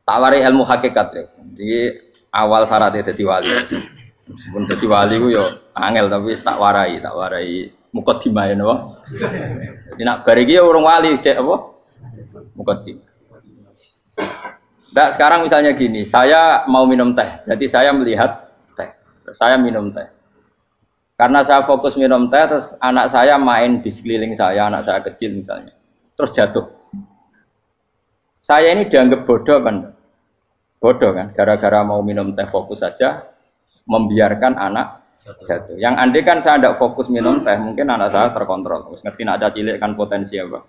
Tawari ilmu hakikat ya. Jadi awal syaratnya jadi wali. Meskipun jadi wali ku yo angel tapi tak warai mukadimah ya napa. Jadi nak bariki ya urung wali cek apa? Mukadimah. Nah, sekarang misalnya gini, saya mau minum teh, berarti saya melihat teh, saya minum teh. Karena saya fokus minum teh, terus anak saya main di sekeliling saya, anak saya kecil misalnya, terus jatuh. Saya ini dianggap bodoh kan? Bodoh kan? Gara-gara mau minum teh fokus saja, membiarkan anak jatuh. Yang andai kan saya tidak fokus minum teh, mungkin anak saya terkontrol. Terus ngerti nak ada cilik kan potensi apa?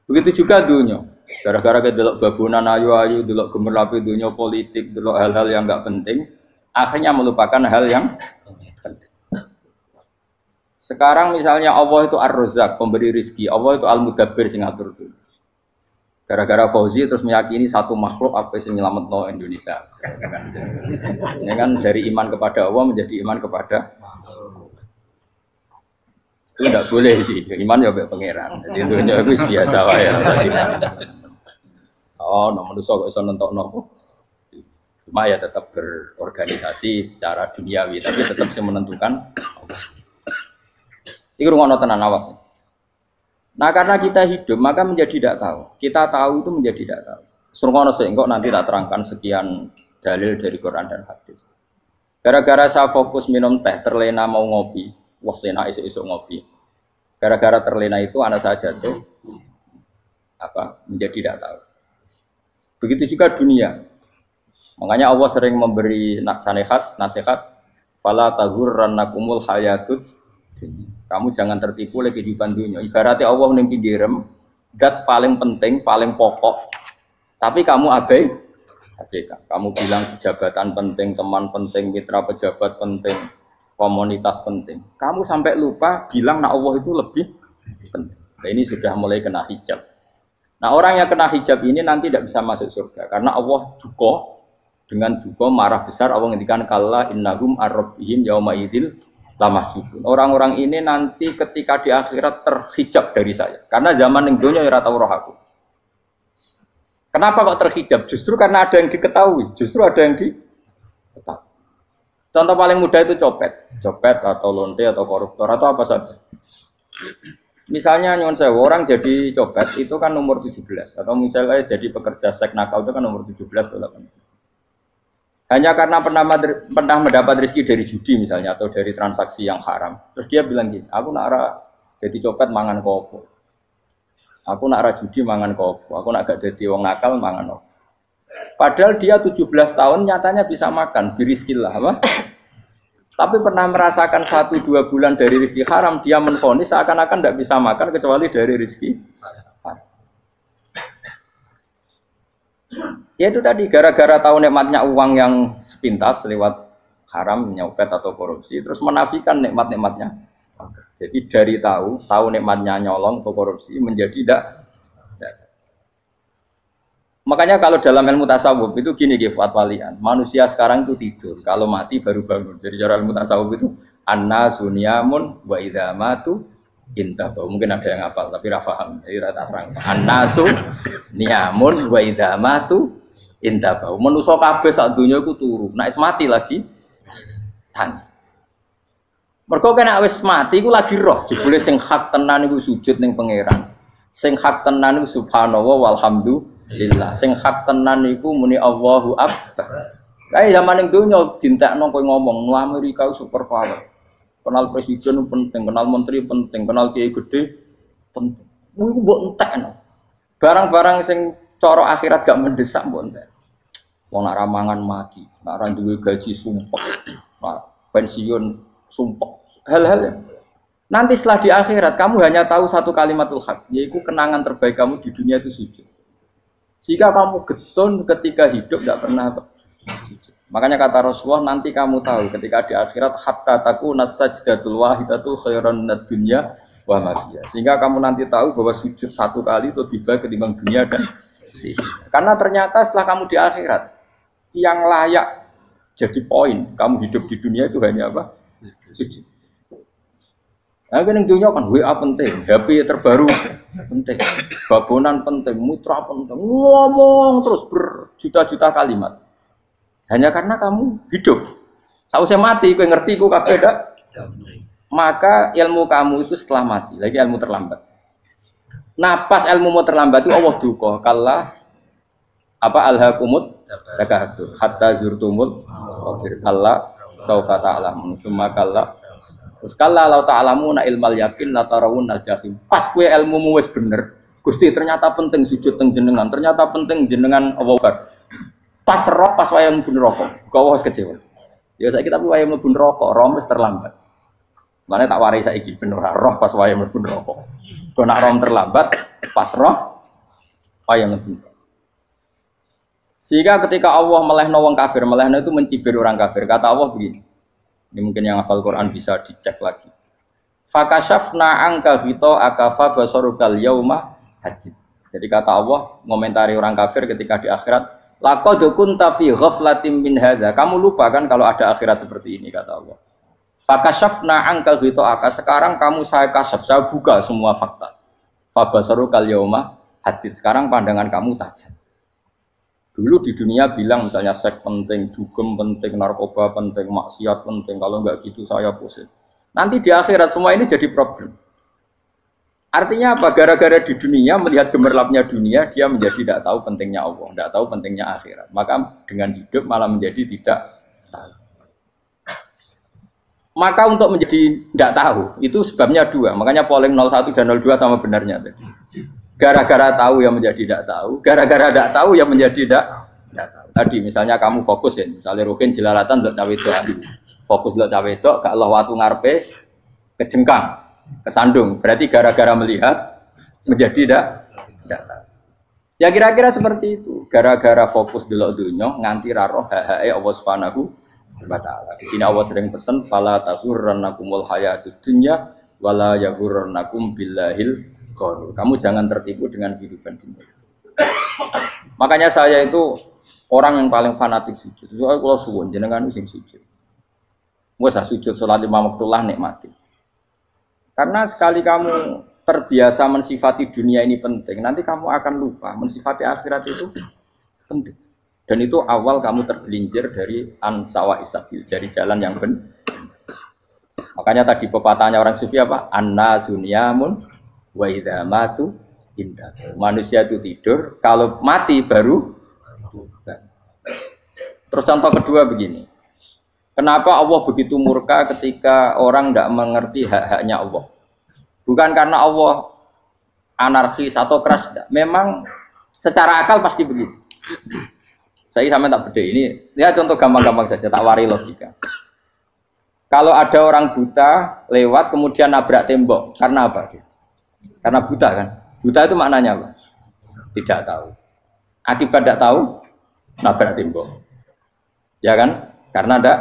Begitu juga dunia. Gara-gara kita delok babunan ayu-ayu, delok gemerlapi dunia politik, delok hal-hal yang enggak penting, akhirnya melupakan hal yang penting. Sekarang misalnya Allah itu Ar-Razzaq, pemberi rizki, Allah itu Al-Mudabbir sing ngatur dunia. Gara-gara Fauzi terus meyakini satu makhluk apa yang nyelametno Indonesia. Ini kan dari iman kepada Allah menjadi iman kepada itu tidak boleh sih, iman ya baik pangeran. Jadi dunia itu biasa wae. Oh, nomor itu kok iso nentokno. Cuma ya tetap berorganisasi secara duniawi, tapi tetap sih menentukan. Iku rungono tenan awas. Nah, karena kita hidup maka menjadi tidak tahu. Kita tahu itu menjadi tidak tahu. Rungono sih, engkau nanti tak terangkan sekian dalil dari Quran dan hadis. Gara-gara saya fokus minum teh, terlena mau ngopi. Wah, sena isuk-isuk ngopi. Gara-gara terlena itu anak saya jatuh, menjadi tidak tahu. Begitu juga dunia. Makanya Allah sering memberi nasihat, fala taghurrannakumul hayatud. Kamu jangan tertipu oleh kehidupan dunia. Ibaratnya Allah ning pinggirem, zat paling penting, paling pokok. Tapi kamu abaikan. Kamu bilang jabatan penting, teman penting, mitra pejabat penting. Komunitas penting. Kamu sampai lupa bilang nak Allah itu lebih penting. Nah, ini sudah mulai kena hijab. Nah, orang yang kena hijab ini nanti tidak bisa masuk surga karena Allah dengan duka marah besar. Allah ngendikan kalla innahum ar-rabbihim yauma idzil lamahjubun. Orang-orang ini nanti ketika di akhirat terhijab dari saya. Karena zaman ning donya ora tau roh aku. Kenapa kok terhijab? Justru karena ada yang diketahui, justru ada yang diketahui. Contoh paling mudah itu copet atau lonte atau koruptor atau apa saja. Misalnya nyuwun sewu orang jadi copet itu kan umur 17 atau misalnya jadi pekerja seks nakal itu kan umur 17 atau 18. Hanya karena pernah mendapat rezeki dari judi misalnya atau dari transaksi yang haram. Terus dia bilang gini, aku nak jadi copet mangan kopo. Aku nak judi mangan kopo. Aku nak gak jadi wong nakal mangan kopo. Padahal dia 17 tahun nyatanya bisa makan, birizkillah apa? Tapi pernah merasakan 1-2 bulan dari rezeki haram, dia menvonis seakan-akan tidak bisa makan kecuali dari rezeki haram. Ya itu tadi, gara-gara tahu nikmatnya uang yang sepintas lewat haram, nyopet atau korupsi, terus menafikan nikmat-nikmatnya. Jadi dari tahu nikmatnya nyolong atau korupsi menjadi tidak. Makanya kalau dalam ilmu tasawuf itu gini Fuad Walian, manusia sekarang itu tidur, kalau mati baru bangun. Jadi cara ilmu tasawuf itu annasu niyamun wa idza matu intabahu. Mungkin ada yang hafal tapi ra paham. Jadi rata terang. Annasu niyamun wa idza matu intabahu. Manusa kabeh sak donya iku turu. Nek wis mati lagi tangi. Mergo kena wis mati iku lagi roh. Jebule sing hak tenan iku sujud ning pangeran. Sing hak tenan iku subhanallah walhamdulillah. Sing hak tenan iku muni Allahu Akbar. Kae zaman ning donya dintekno kowe ngomong nu Amerika super power. Kenal presiden penting, kenal menteri penting, kenal kiai gede penting. Iku mbok entekno. Barang-barang sing cara akhirat gak mendesak mbok entek. Wong nak ramangan mati, nak ra duwe gaji sumpek, nak pensiun sumpek. Hal-hal ya. Nanti setelah di akhirat kamu hanya tahu satu kalimatul haq, yaitu kenangan terbaik kamu di dunia itu sujud. Jika kamu getun ketika hidup tidak pernah sujud. Makanya kata Rasulullah nanti kamu tahu ketika di akhirat hatta takuna sajdatul wahidatu khairan minad dunya wa ma fiha. Sehingga kamu nanti tahu bahwa sujud satu kali itu lebih baik ketimbang dunia dan sisi. Karena ternyata setelah kamu di akhirat yang layak jadi poin kamu hidup di dunia itu hanya apa? Sujud. Nah, kan yang dunia kan WA penting, HP terbaru penting, babonan penting, mitra penting, ngomong terus berjuta-juta kalimat. Hanya karena kamu hidup. Kalau saya mati, kau ngerti, kau kabeh dak. Maka ilmu kamu itu setelah mati, lagi ilmu terlambat. Nah, pas ilmu mau terlambat itu Allah duka, kalla apa alhaqumut takahatu hatta zurtumul qabir kalla saufa ta'lamun summa kalla. Terus kalla law ta'lamuna ilmal yakin la tarawun al-jahim. Pas kowe ilmumu wis bener, Gusti ternyata penting sujud teng jenengan, ternyata penting jenengan Allah. Pas roh pas wayah mlebu neraka, kok wis kecewa. Ya saiki tapi wayah mlebu neraka, roh wis terlambat. Mane tak warai saiki ben ora roh pas wayah mlebu neraka. Kok nak roh terlambat, pas roh wayah mlebu. Sehingga ketika Allah melehno wong kafir, melehno itu mencibir orang kafir. Kata Allah begini. Ini mungkin yang hafal Quran bisa dicek lagi. Fakashafna angka fito akafa basarukal yauma hadid. Jadi kata Allah ngomentari orang kafir ketika di akhirat, laqad kunta fi ghaflatin min hadza. Kamu lupa kan kalau ada akhirat seperti ini kata Allah. Fakashafna angka fito aka. Sekarang kamu saya kasaf, saya buka semua fakta. Fa basarukal yauma hadid. Sekarang pandangan kamu tajam. Dulu di dunia bilang misalnya seks penting, dugem penting, narkoba penting, maksiat penting. Kalau enggak gitu saya pusing. Nanti di akhirat semua ini jadi problem. Artinya apa? Gara-gara di dunia melihat gemerlapnya dunia, dia menjadi tidak tahu pentingnya Allah, tidak tahu pentingnya akhirat. Maka dengan hidup malah menjadi tidak tahu. Maka untuk menjadi tidak tahu itu sebabnya dua. Makanya polling 01 dan 02 sama benarnya tadi. Gara-gara tahu yang menjadi tidak tahu, gara-gara tidak tahu yang menjadi tidak tahu. Tadi misalnya kamu fokus ya, misalnya Rukin jelalatan untuk cawe itu, fokus untuk cawe itu, gak Allah waktu ngarepe kejengkang, kesandung. Berarti gara-gara melihat menjadi tidak tahu. Ya kira-kira seperti itu. Gara-gara fokus delok dunya nganti raroh hae Allah Subhanahu wa taala. Di sini Allah sering pesan fala taghurrannakumul hayatud dunya wala yaghurrannakum billahil. Kamu jangan tertipu dengan kehidupan dunia. Makanya saya itu orang yang paling fanatik sujud. Soalnya kalau suwun jenengan sing sujud. Wes sujud salat 5 waktu lah nikmati. Karena sekali kamu terbiasa mensifati dunia ini penting, nanti kamu akan lupa mensifati akhirat itu penting. Dan itu awal kamu tergelincir dari ansawa isabil, dari jalan yang benar. Makanya tadi pepatahnya orang sufi apa? Anna sunyamun wa idza matu inta. Manusia itu tidur, kalau mati baru. Terus contoh kedua begini. Kenapa Allah begitu murka ketika orang tidak mengerti hak-haknya Allah? Bukan karena Allah anarkis atau keras, tidak. Memang secara akal pasti begitu. Saya sampai tak beda ini. Lihat contoh gampang-gampang saja, tak wari logika. Kalau ada orang buta lewat kemudian nabrak tembok, karena apa? Karena buta kan? Buta itu maknanya apa? Tidak tahu. Akibat tidak tahu, nabrak tembok. Ya kan? Karena tidak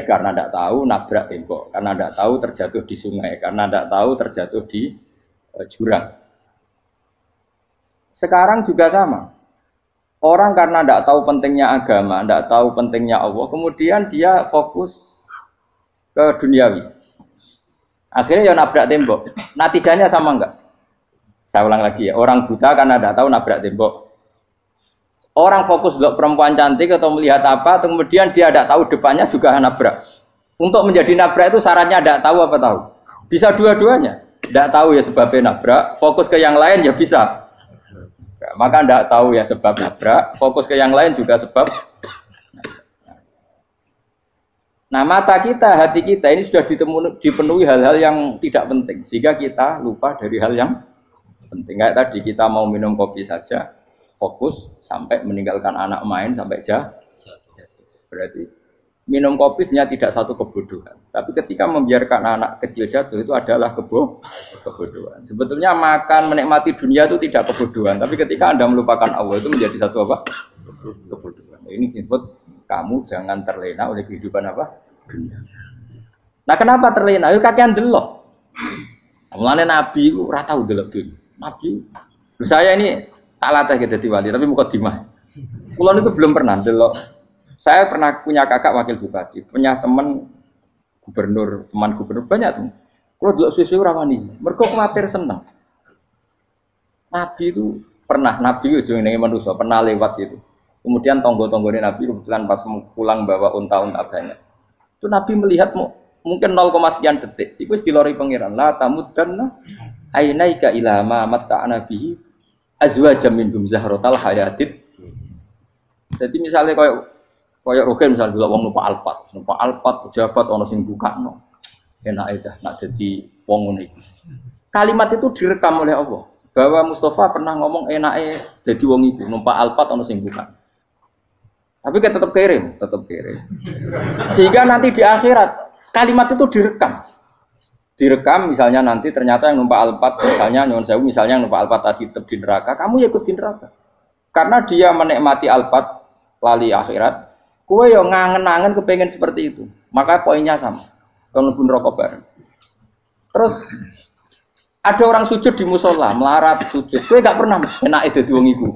karena tidak tahu, nabrak tembok. Karena tidak tahu, terjatuh di sungai. Karena tidak tahu, terjatuh di jurang. Sekarang juga sama. Orang karena tidak tahu pentingnya agama, tidak tahu pentingnya Allah, kemudian dia fokus ke duniawi. Akhirnya ya nabrak tembok. Natijanya sama enggak? Saya ulang lagi ya. Orang buta karena tidak tahu nabrak tembok. Orang fokus untuk perempuan cantik atau melihat apa, atau kemudian dia tidak tahu depannya juga nabrak. Untuk menjadi nabrak itu syaratnya tidak tahu apa tahu? Bisa dua-duanya. Tidak tahu ya sebabnya nabrak, fokus ke yang lain ya bisa. Maka tidak tahu ya sebab nabrak, fokus ke yang lain juga sebab. Nah mata kita, hati kita ini sudah dipenuhi hal-hal yang tidak penting. Sehingga kita lupa dari hal yang penting. Kayak tadi kita mau minum kopi saja, fokus sampai meninggalkan anak main sampai jatuh. Berarti minum kopi sebenarnya tidak satu kebodohan. Tapi ketika membiarkan anak kecil jatuh itu adalah kebodohan. Sebetulnya makan, menikmati dunia itu tidak kebodohan. Tapi ketika Anda melupakan Allah itu menjadi satu apa? Kebodohan. Ini disebut kamu jangan terlena oleh kehidupan apa? Dunia. Nah kenapa terlena? Itu kakean delok. Mulane Nabi itu ora tau delok dunia. Nabi, saya ini tak latih gitu di wali, tapi mukadimah. Kulon itu belum pernah delok. Saya pernah punya kakak wakil bupati, punya teman gubernur, teman gubernur banyak tuh. Kalau dulu susu rawani, mereka khawatir senang. Nabi itu pernah, Nabi itu yang manusia pernah lewat itu. Kemudian tonggo-tonggonya Nabi kebetulan pas pulang bawa unta-unta banyak. Itu Nabi melihat mungkin 0, sekian detik. Itu dilori pangeran. La tamuddanna ainaika ila ma matta'na bihi azwajam minhum zahratal hayatid. Jadi misalnya kayak Rogen misalnya dulu wong numpak Alphard pejabat ono sing bukakno. Enak itu, nak jadi wong ngene iki. Kalimat itu direkam oleh Allah bahwa Mustafa pernah ngomong enake jadi wong iku numpak Alphard ono sing buka. Tapi kan tetap kere. Sehingga nanti di akhirat kalimat itu direkam misalnya nanti ternyata yang numpak Alphard misalnya nyuwun sewu misalnya yang numpak Alphard tadi tetap di neraka, kamu ya ikut di neraka. Karena dia menikmati Alphard lali akhirat, kowe yo ngangen-angen kepengen seperti itu. Maka poinnya sama. Kalau pun rokok bareng. Terus ada orang sujud di musola, melarat sujud. Kowe gak pernah enak dadi wong iku.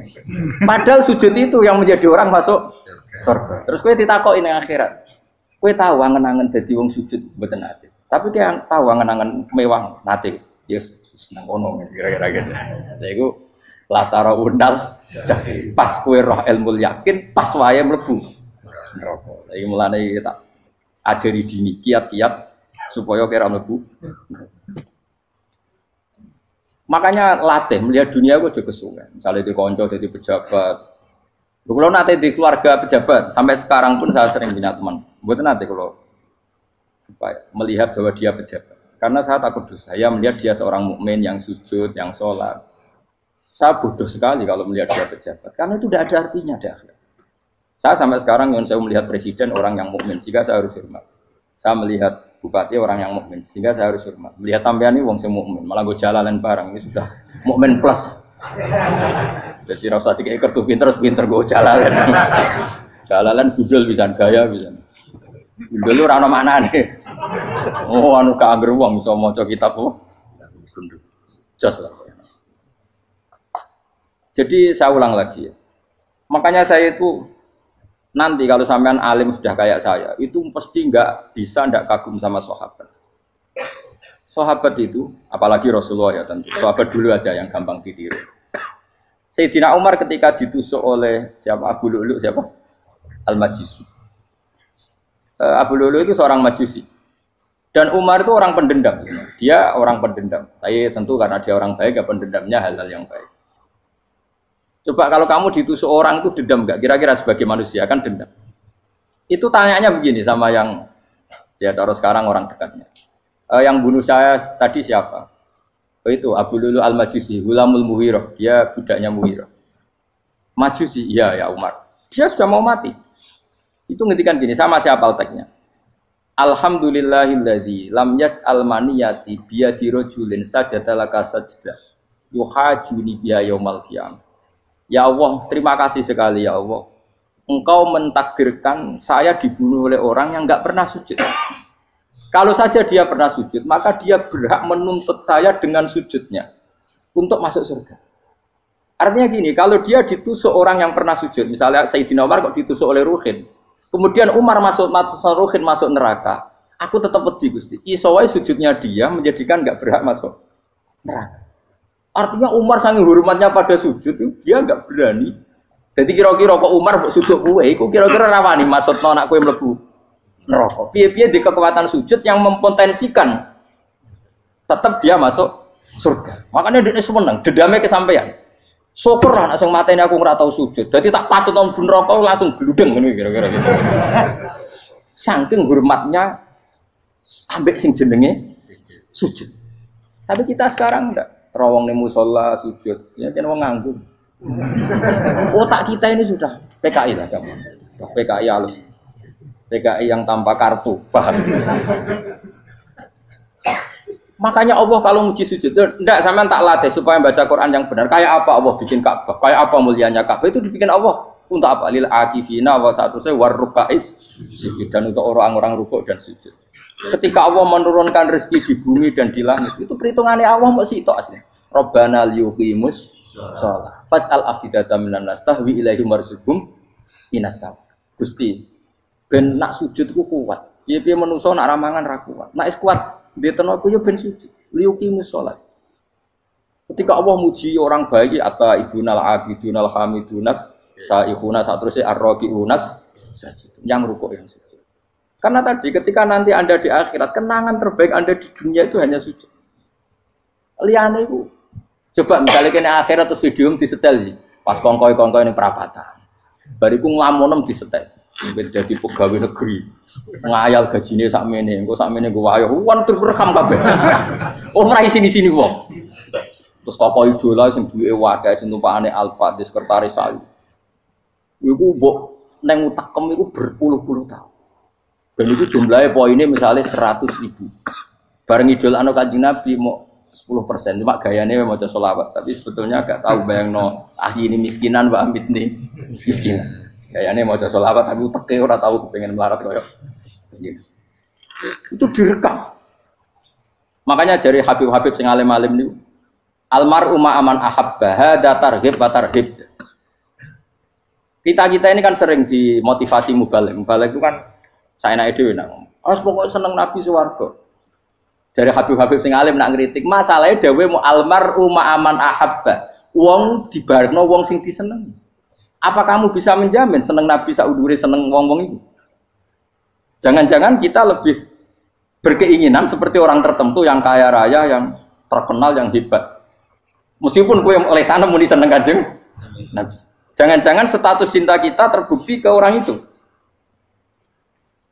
Padahal sujud itu yang menjadi orang masuk surga. Terus kowe ditakoki ning akhirat. Kowe tahu angen-angen dadi wong sujud mboten nate. Tapi kowe tahu angen-angen mewah nate. Yes, seneng ono kira-kira gitu. Lha iku latara undal pas kowe roh ilmu yakin pas wae mlebu neraka. Iki mulane tak ajari dini kiat-kiat supaya kira mlebu. Makanya latih melihat dunia itu juga kesuwen. Misalnya di konco jadi pejabat. Kalau nanti di keluarga pejabat sampai sekarang pun saya sering punya teman. Buat nanti kalau melihat bahwa dia pejabat. Karena saya takut dosa. Saya melihat dia seorang mukmin yang sujud, yang sholat. Saya bodoh sekali kalau melihat dia pejabat. Karena itu tidak ada artinya di akhirat. Saya sampai sekarang yang saya melihat presiden orang yang mukmin, sehingga saya harus hormat. Saya melihat bupati orang yang mukmin, sehingga saya harus hormat. Melihat sampean ini wong sing mukmin, malah gue jalalan bareng ini sudah mukmin plus. Jadi rasa tiga ekor tuh pinter gue jalalan. Jalalan budel bisa gaya bisa. Budel lu rano mana nih? Oh anu keangger wong bisa maca kitab oh. Just lah. Jadi saya ulang lagi ya. Makanya saya itu nanti kalau sampean alim sudah kayak saya, itu pasti nggak kagum sama sahabat. Sahabat itu, apalagi Rasulullah ya tentu. Sahabat dulu aja yang gampang ditiru. Sayyidina Umar ketika ditusuk oleh siapa Abu Lu'lu siapa? Al-Majusi. Abu Lu'lu itu seorang Majusi. Dan Umar itu orang pendendam. Dia orang pendendam. Tapi tentu karena dia orang baik, ya pendendamnya hal-hal yang baik. Coba kalau kamu ditusuk orang itu dendam nggak? Kira-kira sebagai manusia kan dendam. Itu tanyanya begini sama yang ya taruh sekarang orang dekatnya. Yang bunuh saya tadi siapa? Oh itu Abu Lu'lu Al-Majusi, Hulamul Muhirah. Dia budaknya Muhirah. Majusi, iya ya Umar. Dia sudah mau mati. Itu ngetikan gini, sama siapa alteknya? Alhamdulillahilladzi lam yaj'al maniyati biyadi rajulin sajadalaka sajdah yuhajuni biya yaumal qiyamah. Ya Allah, terima kasih sekali ya Allah. Engkau mentakdirkan saya dibunuh oleh orang yang enggak pernah sujud. Kalau saja dia pernah sujud, maka dia berhak menuntut saya dengan sujudnya untuk masuk surga. Artinya gini, kalau dia ditusuk orang yang pernah sujud, misalnya Sayyidina Umar kok ditusuk oleh Ruhin, kemudian Umar masuk Ruhin masuk neraka, aku tetap pedih Gusti. Isowai sujudnya dia menjadikan enggak berhak masuk neraka. Artinya Umar sangat hormatnya pada sujud itu dia enggak berani. Jadi kira-kira kok Umar sujud kowe iku kira-kira rawani maksudno anak kowe mlebu neraka. Piye-piye di kekuatan sujud yang mempotensikan tetap dia masuk surga. Makanya dia seneng, dedame kesampaian. Syukur lah nek sing mateni aku ora tau sujud. Dadi tak patut nang neraka langsung gludeng ngene kira-kira gitu. Saking hormatnya ambek sing jenenge sujud. Tapi kita sekarang enggak. Rawang ning musala sujud, ya jan wong nganggur. Otak kita ini sudah PKI lah kamu. PKI halus. PKI yang tanpa kartu, paham? Makanya Allah kalau muji sujud, enggak sampean tak latih supaya baca Quran yang benar. Kayak apa Allah bikin Ka'bah? Kayak apa mulianya Ka'bah itu dibikin Allah untuk apa? Lil akifina wa ta'tusai warrukais sujud dan untuk orang-orang rukuk dan sujud. Ketika Allah menurunkan rezeki di bumi dan di langit, itu perhitungannya Allah masih itu asli. Rabbana liyuqimus shalah. Faj'al afidatan minan nas tahwi ilaihim warzuqhum minas sam. Gusti, ben nak sujud ku kuat. Piye-piye menungso nak ramangan ra kuat. Nek kuat di tenaga yo ben suci. Liyuqimus shalah. Ketika Allah muji orang baik atau ibunal abidunal hamidunas saihuna satrusé arraqiunas yang rukuk yang sujud. Karena tadi ketika nanti Anda di akhirat kenangan terbaik Anda di dunia itu hanya sujud. Liyane iku coba misalnya kene akhirat terus video disetel sih. Pas kongkoi-kongkoi ning perapatan. Bariku nglamonem disetel. Dadi pegawai negeri. Ngayal gajine sakmene, engko sakmene nggo wayo. Wan terekam kabeh. Oh ora sini-sini wong. Terus tokoh idola sing duwe wadah sing tumpakane Alfa di sekretaris saya. Iku mbok neng utakem iku berpuluh-puluh tahun. Dan itu jumlahnya poinnya misalnya 100.000. Bareng idol anu Kanjeng Nabi mau 10%. Cuma gayane maca selawat, tapi sebetulnya agak tahu bayangno ahli ini miskinan Mbak Amit nih miskinan. Gayane maca selawat tapi uteke ora tahu pengen melarat koyo. Itu direkam. Makanya dari Habib-habib sing alim-alim niku almar'u ma'aman ahabba hada targhib wa tarhib. Kita ini kan sering dimotivasi mubaligh. Mubaligh itu kan saenake dhewe nang. Harus pokoknya seneng Nabi swarga. Dari Habib-habib sing alim nak ngritik, masalahe dawuh mu almar'u ma'aman ahabba. Wong dibarno wong sing diseneng. Apa kamu bisa menjamin seneng Nabi saudure seneng wong-wong itu? Jangan-jangan kita lebih berkeinginan seperti orang tertentu yang kaya raya, yang terkenal, yang hebat. Meskipun kue oleh sana muni seneng Kanjeng Nabi. Jangan-jangan status cinta kita terbukti ke orang itu.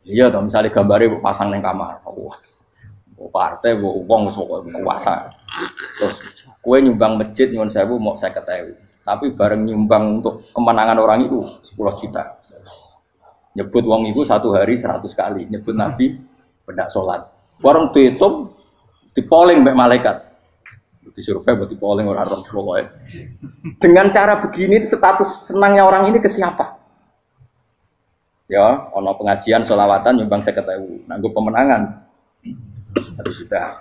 Iya toh, misalnya gambarnya pasang neng kamar, puas. Partai, uang, kuasa. Terus kue nyumbang masjid nyuwun sewu mau 50.000. Tapi bareng nyumbang untuk kemenangan orang itu 10 juta. Nyebut uang itu satu hari 100 kali. Nyebut Nabi pendak sholat. Bareng dihitung, dipoling mbek malaikat. Disurvei buat dipoling orang pokoknya. Dengan cara begini status senangnya orang ini ke siapa? Ya, ono pengajian sholawatan nyumbang 50.000. Nanggo pemenangan. Harus sudah.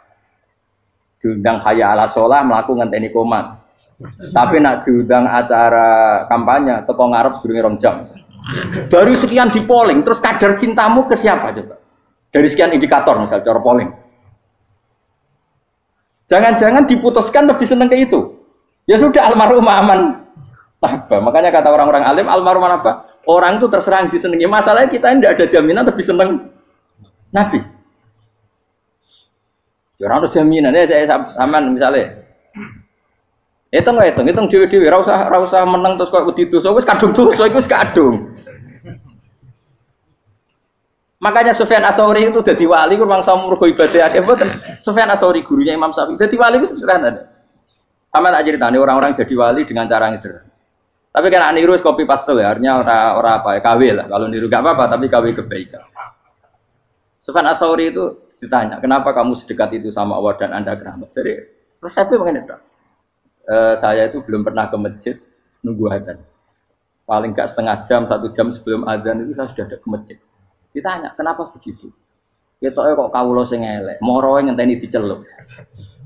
Diundang hayya ala sholah melakukan ngenteni komat. Tapi nak diundang acara kampanye teko ngarep sedurunge 2 jam. Baru sekian di polling, terus kadar cintamu ke siapa coba? Dari sekian indikator misal cara polling. Jangan-jangan diputuskan lebih seneng ke itu. Ya sudah almarhum aman. Apa? Makanya kata orang-orang alim almarhum apa? Orang itu terserah disenangi. Masalahnya kita tidak ada jaminan lebih seneng Nabi. Ya orang ada jaminan. Ya saya aman misalnya. Hitung dewi-dewi. Rasa menang terus kok begitu. So wis kadung tuh. So wis kadung. Makanya Sufyan Ats-Tsauri itu dadi wali kurang sama mergo ibadah akeh mboten. Sufyan Ats-Tsauri gurunya Imam Syafi'i. Dadi wali itu sederhana. Sama tak ceritane orang-orang jadi wali dengan cara yang sederhana. Tapi kan niru copy paste ya, artinya ora apa ya KW lah. Kalau niru enggak apa-apa tapi KW kebaikan. Sufyan Ats-Tsauri itu ditanya, "Kenapa kamu sedekat itu sama Allah dan Anda keramat?" Jadi resepnya begini, Dok. Saya itu belum pernah ke masjid nunggu adzan. Paling enggak setengah jam, 1 jam sebelum adzan itu saya sudah ada ke masjid. Ditanya, kenapa begitu? Ketoke kok kawula sing elek, moroe ngenteni diceluk.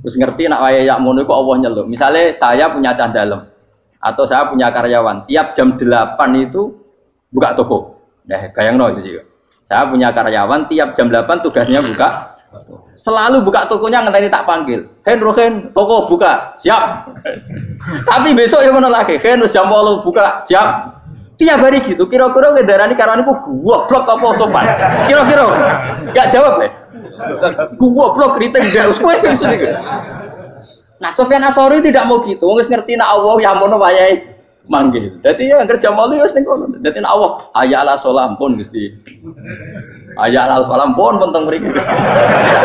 Terus ngerti nak wayahe yak mono kok Allah nyeluk. Misale saya punya cah dalem atau saya punya karyawan, tiap jam 8 itu buka toko. Nah, bayangno itu juga. Saya punya karyawan tiap jam 8 tugasnya buka. Selalu buka tokonya ngenteni tak panggil. Rohen, toko buka, siap. Tapi besok yang ngono lagi, jam 8 buka, siap. Tiap hari gitu, kira-kira kendaraan karyawan itu goblok apa sopan? Kira-kira enggak jawab deh. Goblok kritik enggak usah gitu. Nah, Sufyan Ats-Tsauri tidak mau gitu. Wis ngerti nek Allah ya mono wayahe manggil. Dadi ya anggere jam 8 wis ning kono. Dadi nek Allah hayya ala sholah pun Gusti. Hayya ala sholah pun teng mriki.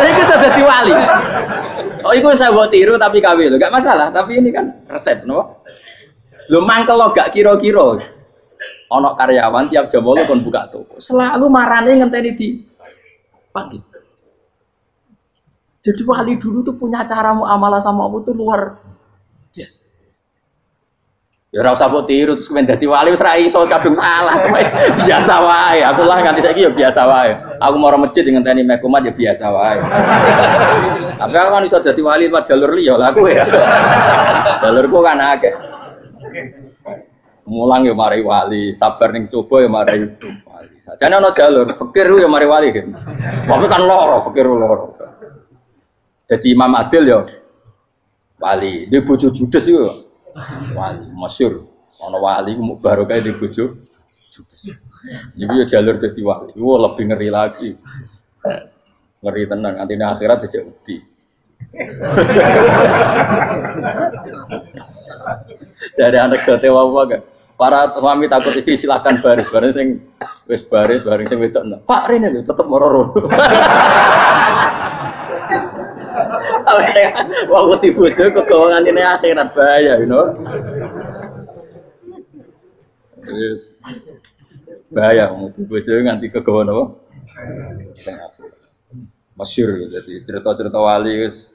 Iku sudah dadi wali. Oh, iku saya buat tiru tapi KW lho, enggak masalah, tapi ini kan resep, no? Lho mangkel lo gak kira-kira. Ono karyawan tiap jam 8 kon buka toko. Selalu marane ngenteni di pagi. Jadi wali dulu tuh punya cara muamalah sama Allah tuh luar biasa. Ya ora usah mbok tiru terus kemen dadi wali wis ra iso kadung salah. Biasa wae. Aku lah nganti saiki ya biasa wae. Aku mau masjid ngenteni mek komat ya biasa wae. Tapi aku kan iso dadi wali lewat jalur liya lah aku ya. Jalurku kan akeh. Mulang ya mari wali, sabar ning coba ya mari wali. Jane ana jalur fikir ya mari wali. Tapi kan loro, fikir loro. Jadi Imam Adil ya wali, di bojo judes yo wali, masyhur. Ana wali baru kae di bojo judes. Jadi ya jalur dadi wali. Wah lebih ngeri lagi. Ngeri tenan nganti akhirat aja wedi. Jadi anak jote wae gak. Para suami takut istri silakan baris, bareng sing wis baris, bareng sing wedok. Pak Rene lho tetep moro-moro. Wah wedi bojo kegawa ngene akhirat bahaya, you know. Yes. Bahaya wedi bojo nganti kegawa napa? Masyhur jadi cerita-cerita wali wis.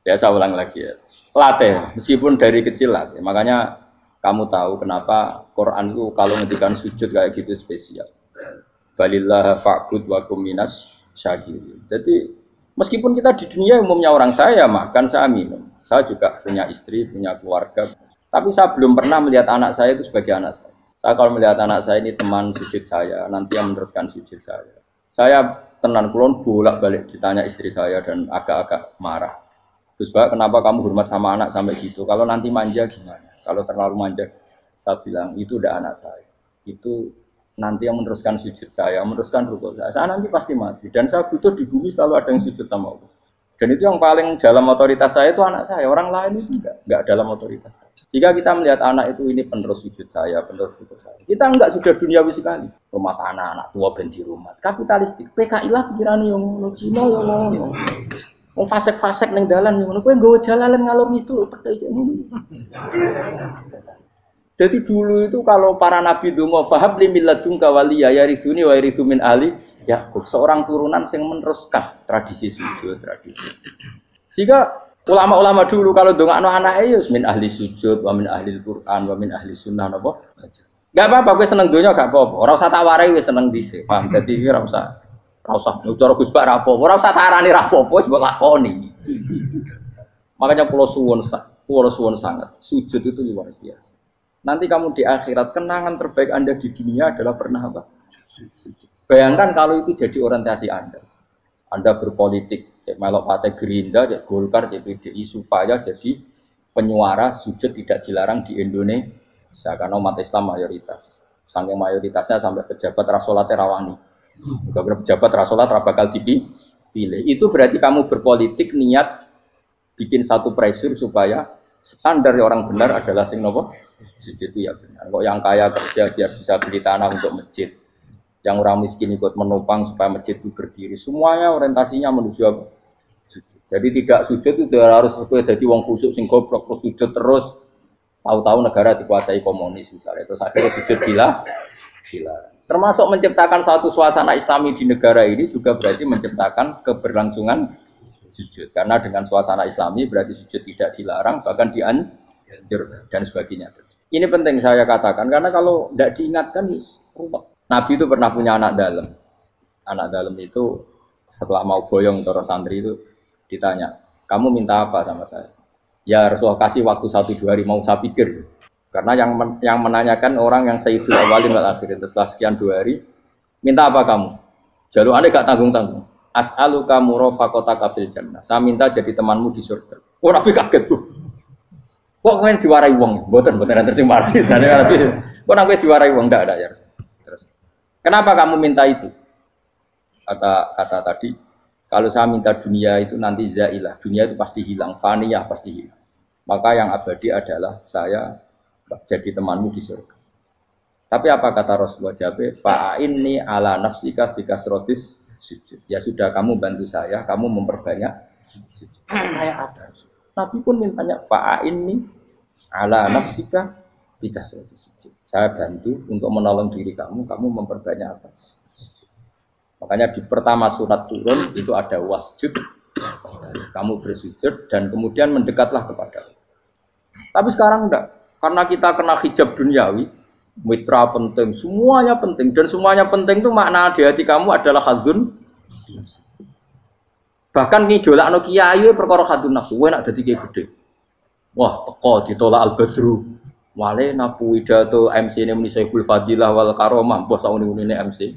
Ya saya ulang lagi ya. Latih, meskipun dari kecil latih. Makanya kamu tahu kenapa Quran itu kalau ngendikan sujud kayak gitu spesial. Balillah fa'bud wa kum minas syakirin. Jadi meskipun kita di dunia umumnya orang saya makan, saya minum. Saya juga punya istri, punya keluarga. Tapi saya belum pernah melihat anak saya itu sebagai anak saya. Saya kalau melihat anak saya ini teman sujud saya, nanti yang meneruskan sujud saya. Saya tenan kulon bolak-balik ditanya istri saya dan agak-agak marah. Terus Pak, kenapa kamu hormat sama anak sampai gitu? Kalau nanti manja gimana? Kalau terlalu manja, saya bilang itu udah anak saya. Itu nanti yang meneruskan sujud saya, meneruskan rukuk saya. Saya nanti pasti mati. Dan saya butuh di bumi selalu ada yang sujud sama Allah. Dan itu yang paling dalam otoritas saya itu anak saya. Orang lain itu enggak dalam otoritas saya. Jika kita melihat anak itu ini penerus sujud saya, penerus rukuk saya. Kita enggak sudah duniawi sekali. Rumah tanah, anak tua ben di rumah. Kapitalistik. PKI lah pikirannya yang ngono, Cina yang ngono. Wong fasek-fasek ning dalan ngono kowe nggawa jalalan ngalor ngidul petek ngono. Jadi dulu itu kalau para nabi donga fahab li milladunka waliya yarithuni wa yarithu min ahli Yakub, seorang turunan yang meneruskan tradisi sujud, tradisi. Sehingga ulama-ulama dulu kalau dongakno anake ya min ahli sujud, wa min ahli Al-Qur'an, wa min ahli sunnah napa. Enggak apa-apa kowe seneng donya gak apa-apa. Ora usah tak warai wis seneng dhisik. Paham? Dadi iki ora usah cara Gus Bak rapopo, ora usah tarani rapopo wis mbok lakoni. Makanya pulau suwun sangat, sujud itu luar biasa. Nanti kamu di akhirat kenangan terbaik Anda di dunia adalah pernah apa? Sujud. Bayangkan kalau itu jadi orientasi Anda. Anda berpolitik, cek melok partai Gerindra, cek Golkar, cek PDI supaya jadi penyuara sujud tidak dilarang di Indonesia karena umat Islam mayoritas. Saking mayoritasnya sampai pejabat rasolatnya rawani. Beberapa pejabat rasolat bakal dipilih. Itu berarti kamu berpolitik niat bikin satu pressure supaya standar orang benar adalah sing nopo sujud itu ya benar. Kok yang kaya kerja biar bisa beli tanah untuk masjid, yang orang miskin ikut menopang supaya masjid itu berdiri. Semuanya orientasinya menuju apa? Sujud. Jadi tidak sujud itu harus jadi wong khusyuk sing goblok terus sujud terus. Tahu-tahu negara dikuasai komunis misalnya. Terus akhirnya sujud gila. Termasuk menciptakan satu suasana Islami di negara ini juga berarti menciptakan keberlangsungan sujud. Karena dengan suasana Islami berarti sujud tidak dilarang, bahkan dianjur dan sebagainya. Ini penting saya katakan karena kalau tidak diingatkan, Nabi itu pernah punya anak dalam. Anak dalam itu setelah mau boyong terus santri itu ditanya, kamu minta apa sama saya? Ya Rasulullah kasih waktu 1-2 hari mau saya pikir. Karena yang menanyakan orang yang sayyidul awalin wal akhirin setelah sekian 2 hari, minta apa kamu? Jalur Anda gak tanggung-tanggung. As'aluka murafaqataka fil jannah. Saya minta jadi temanmu di surga. Oh Nabi kaget tuh. Kok kalian diwarai wong? Mboten nanti sing marahi. Nabi, kok Nabi diwarai wong ndak ada ya. Terus, kenapa kamu minta itu? Kata tadi, kalau saya minta dunia itu nanti zailah. Dunia itu pasti hilang, faniyah pasti hilang. Maka yang abadi adalah saya jadi temanmu di surga. Tapi apa kata Rasulullah Jabe? Fa'inni ala nafsika bikasrotis sujud. Ya sudah kamu bantu saya, kamu memperbanyak sujud. Kayak apa? Nabi pun mintanya fa'inni ala nafsika bikasrotis sujud. Saya bantu untuk menolong diri kamu memperbanyak apa? Makanya di pertama surat turun itu ada wasjud. Kamu bersujud dan kemudian mendekatlah kepada Allah. Tapi sekarang enggak. Karena kita kena hijab duniawi, mitra penting, semuanya penting. Dan semuanya penting itu makna di hati kamu adalah hadun. Bahkan ngidolakno kiai perkara hadun nafsu, kowe nak dadi kiai gede. Wah, teko ditolak al-badru. Wale napu pidato MC ini muni Saiful Fadilah wal Karomah, bos ini MC.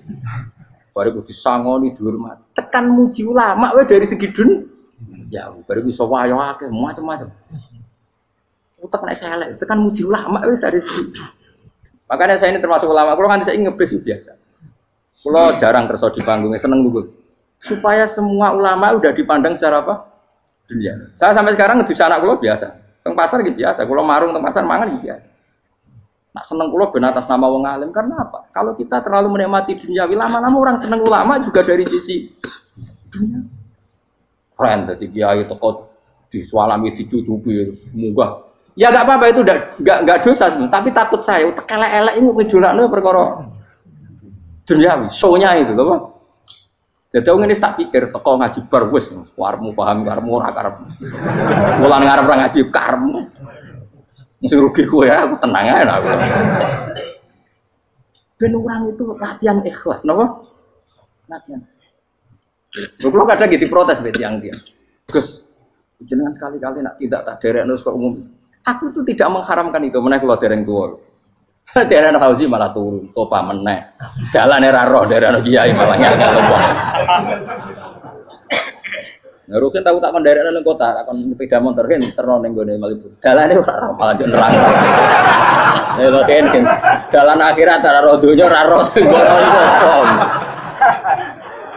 Baru kudu disangoni dihormat. Tekan muji ulama wae dari segi ya baru bisa wayo akeh macam-macam. Utek nek elek, tekan muji ulama wis dari segi. Makanya saya ini termasuk ulama, kalau nganti saya ngebis biasa. Kalau jarang kerso di panggungnya seneng dulu. Supaya semua ulama udah dipandang secara apa? Dunia. Saya sampai sekarang ngedus anak kula biasa. Teng pasar gitu biasa. Kula marung teng pasar mangan gitu biasa. Nak seneng kula ben atas nama wong alim karena apa? Kalau kita terlalu menikmati dunia, lama-lama orang seneng ulama juga dari sisi dunia. Keren dadi kiai teko disualami dicucupi munggah. Ya enggak apa-apa itu enggak dosa tapi takut saya utek elek-elek ini ngidolakno perkara duniawi, show-nya itu lho, Pak. Jadi wong ini tak pikir teko ngaji bar wis warmu paham karmu ora karep. Mulan ngarep ora ngaji karmu. Mesti rugi kowe ya, aku tenang ae aku. Ben orang itu latihan ikhlas, napa? Latihan. Lho kadang gitu protes mbek tiyang-tiyang. Gus, jenengan sekali-kali nak tidak tak derekno kok umum. Aku tuh tidak mengharamkan itu, meneh kula dereng tuwa. Daerah Hauji malah turun, topa meneh. Dalane ra roh daerah kiai malah nyangka lompong. Ngurusin tahu tak kon daerah nang kota, tak kon sepeda motor kan terno ning gone Malibu. Dalane ora roh malah neraka. Lha kan dalan akhirat ora roh donya ora roh sing ora iku apa.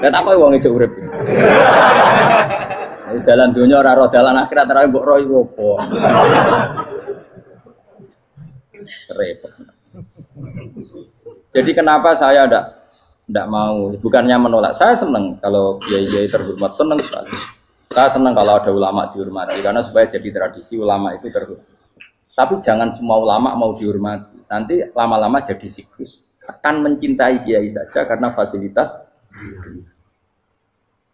Lah tak kowe wong ijo urip. Dalan donya ora roh dalan akhirat ora mbok roh iku apa. Repot. Jadi kenapa saya tidak mau, bukannya menolak, saya senang kalau kiai-kiai terhormat, senang sekali. Saya senang kalau ada ulama dihormati, karena supaya jadi tradisi ulama itu terhormat. Tapi jangan semua ulama mau dihormati, nanti lama-lama jadi siklus. Tekan mencintai kiai saja karena fasilitas.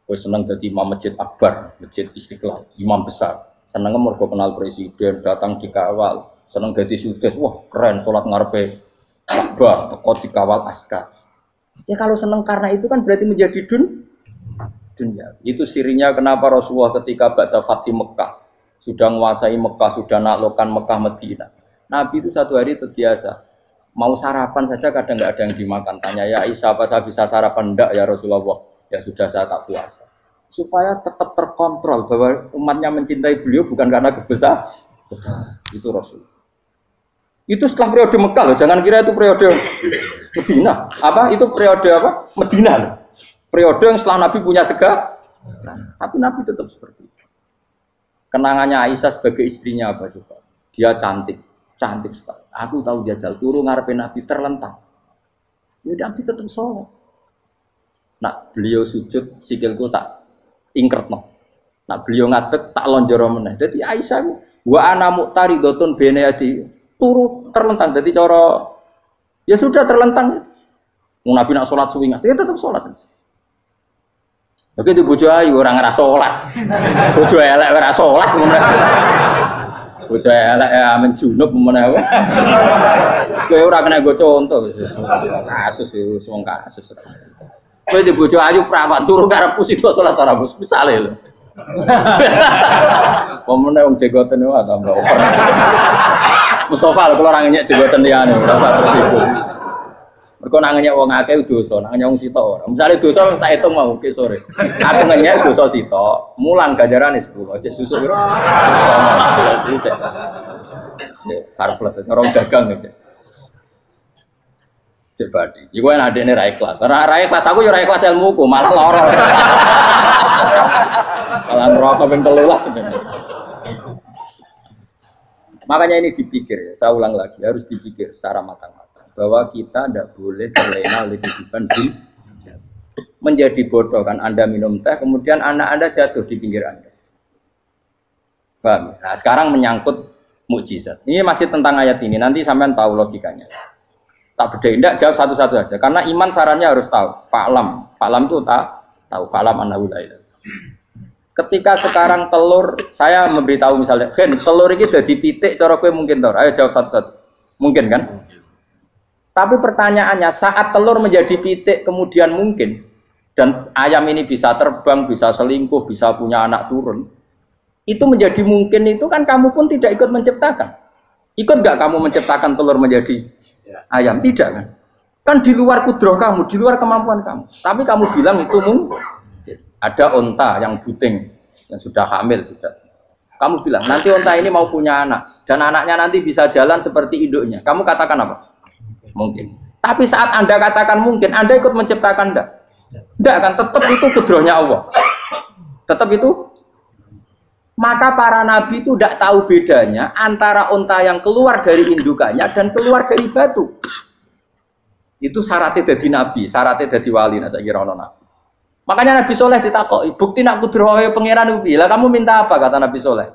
Gue senang jadi imam masjid akbar, masjid Istiqlal, imam besar. Senang mergo kenal presiden, datang dikawal. Senang jadi sudes, wah keren, sholat ngarepe Ka'bah, teko dikawal askar. Ya kalau senang karena itu kan berarti menjadi dunia. Itu sirinya kenapa Rasulullah ketika ba'da Fathi Mekah sudah menguasai Mekah, sudah naklukkan Mekah Madinah. Nabi itu satu hari terbiasa mau sarapan saja kadang nggak ada yang dimakan. Tanya ya Aisyah apa saya bisa sarapan? Enggak ya Rasulullah. Ya sudah saya tak puasa. Supaya tetap terkontrol bahwa umatnya mencintai beliau bukan karena kebesaran. Itu Rasul. Itu setelah periode Mekah loh, jangan kira itu periode Medina. Apa? Itu periode apa? Medina loh. Periode yang setelah Nabi punya segala. Tapi Nabi tetap seperti itu. Kenangannya Aisyah sebagai istrinya apa coba? Dia cantik sekali. Aku tahu jajal turun ngarepin Nabi terlentang. Ya Nabi tetap sholat. Nah beliau sujud sikilku tak ingkretno. Nah beliau ngadeg tak lonjoro meneh. Jadi Aisyah wa ana muqtaridotun bene adi turu terlentang. Jadi cara ya sudah terlentang. Nabi nak sholat suwingat, dia tetap sholat. Oke itu bojo ayu orang ngerasa sholat. Bojo elek ora sholat. Bojo elek amen junub menawa. Kowe ora kena go contoh kasus itu wong kasus. Kowe di bojo ayu prawan turu karepku sida sholat ora bos misale lho. Pemene wong jegoten wae tambah over. Mustafa lho kalau orang nyek jegoten liyane ora usah itu. Mergo nang nyek wong akeh dosa, nang nyek wong sitok ora. Misale dosa tak hitung mau ke sore. Aku nyek dosa sitok, mulang ganjarane 10. Cek susuk piro? Cek surplus ngerong dagang cek. Cek badi. Iku enak adene ra ikhlas. Ra ikhlas aku yo ra ikhlas ilmuku, malah lara. Malah neraka ping 13 sebenarnya. Makanya ini dipikir, saya ulang lagi, harus dipikir secara matang-matang bahwa kita tidak boleh terlena oleh kehidupan dunia. Menjadi bodoh kan Anda minum teh, kemudian anak Anda jatuh di pinggir Anda. Paham? Nah sekarang menyangkut mukjizat. Ini masih tentang ayat ini, nanti sampean tahu logikanya. Tak bedain, tidak jawab satu-satu aja. Karena iman sarannya harus tahu. Fa'lam itu tak tahu. Fa'lam annahu la ilaha. Ketika sekarang telur, saya memberitahu misalnya, Gen, telur ini udah dipitik, cara kowe mungkin tor. Ayo jawab satu-satu. Mungkin kan? Tapi pertanyaannya, saat telur menjadi pitik kemudian mungkin, dan ayam ini bisa terbang, bisa selingkuh, bisa punya anak turun, itu menjadi mungkin itu kan kamu pun tidak ikut menciptakan. Ikut nggak kamu menciptakan telur menjadi ayam? Tidak kan? Kan di luar kudroh kamu, di luar kemampuan kamu. Tapi kamu bilang itu mungkin. Ada onta yang buting, yang sudah hamil sudah. Kamu bilang nanti onta ini mau punya anak dan anaknya nanti bisa jalan seperti induknya. Kamu katakan apa? Mungkin. Tapi saat Anda katakan mungkin, Anda ikut menciptakan enggak? Enggak kan? Tetap itu kudrohnya Allah. Tetap itu. Maka para nabi itu tidak tahu bedanya antara onta yang keluar dari indukannya dan keluar dari batu. Itu syaratnya jadi nabi, syaratnya jadi wali. Nah, saya kira nabi. Makanya Nabi Soleh ditakoki, bukti nak kudrohe pangeran ubi. Lah kamu minta apa kata Nabi Soleh?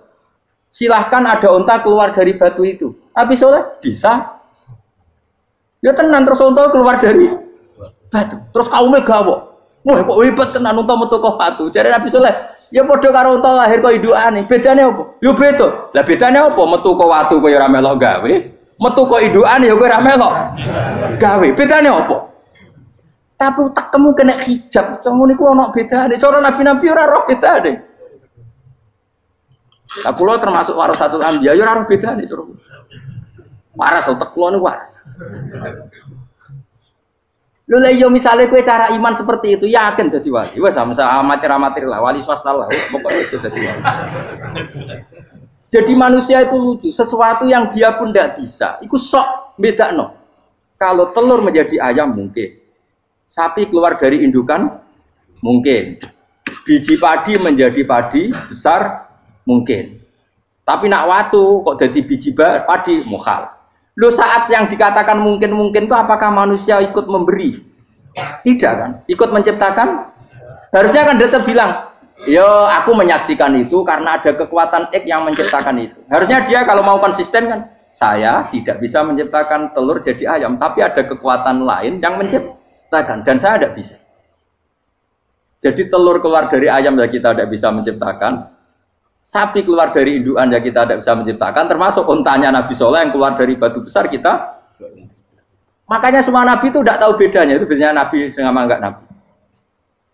Silahkan ada onta keluar dari batu itu. Nabi Soleh bisa. Ya tenan terus onta keluar dari batu. Terus kaumnya gawo. Wah kok hebat tenan onta metu kok batu. Jare Nabi Soleh. Ya padha karo unta lahir kok indukane. Bedane apa? Yo beda. Lah bedane apa? Metu kok watu kok ora melok gawe. Metu kok indukane ya kowe ora melok gawe. Bedane apa? Tapi utekmu kena hijab. Cuma niku ana bedane. Cara nabi-nabi ora roh bedane. Lah kula termasuk warasatul anbiya ya ora roh bedane cara. Waras utek kula niku waras. Lho lah yo misale kowe cara iman seperti itu yakin dadi wali. Wes sama amatir-amatir lah wali swasta lah. Pokoknya sudah dadi wali. Jadi manusia itu lucu, sesuatu yang dia pun tidak bisa. Iku sok bedakno. Kalau telur menjadi ayam mungkin. Sapi keluar dari indukan mungkin. Biji padi menjadi padi besar mungkin. Tapi nak watu kok jadi biji padi mukhal. Lo saat yang dikatakan mungkin-mungkin itu apakah manusia ikut memberi? Tidak kan? Ikut menciptakan? Harusnya kan tetap bilang, yo aku menyaksikan itu karena ada kekuatan X yang menciptakan itu. Harusnya dia kalau mau konsisten kan, saya tidak bisa menciptakan telur jadi ayam, tapi ada kekuatan lain yang menciptakan dan saya tidak bisa. Jadi telur keluar dari ayam ya kita tidak bisa menciptakan. Sapi keluar dari indukan ya kita tidak bisa menciptakan, termasuk untanya Nabi Soleh yang keluar dari batu besar kita. Makanya semua Nabi itu tidak tahu bedanya, itu bedanya Nabi sama enggak Nabi.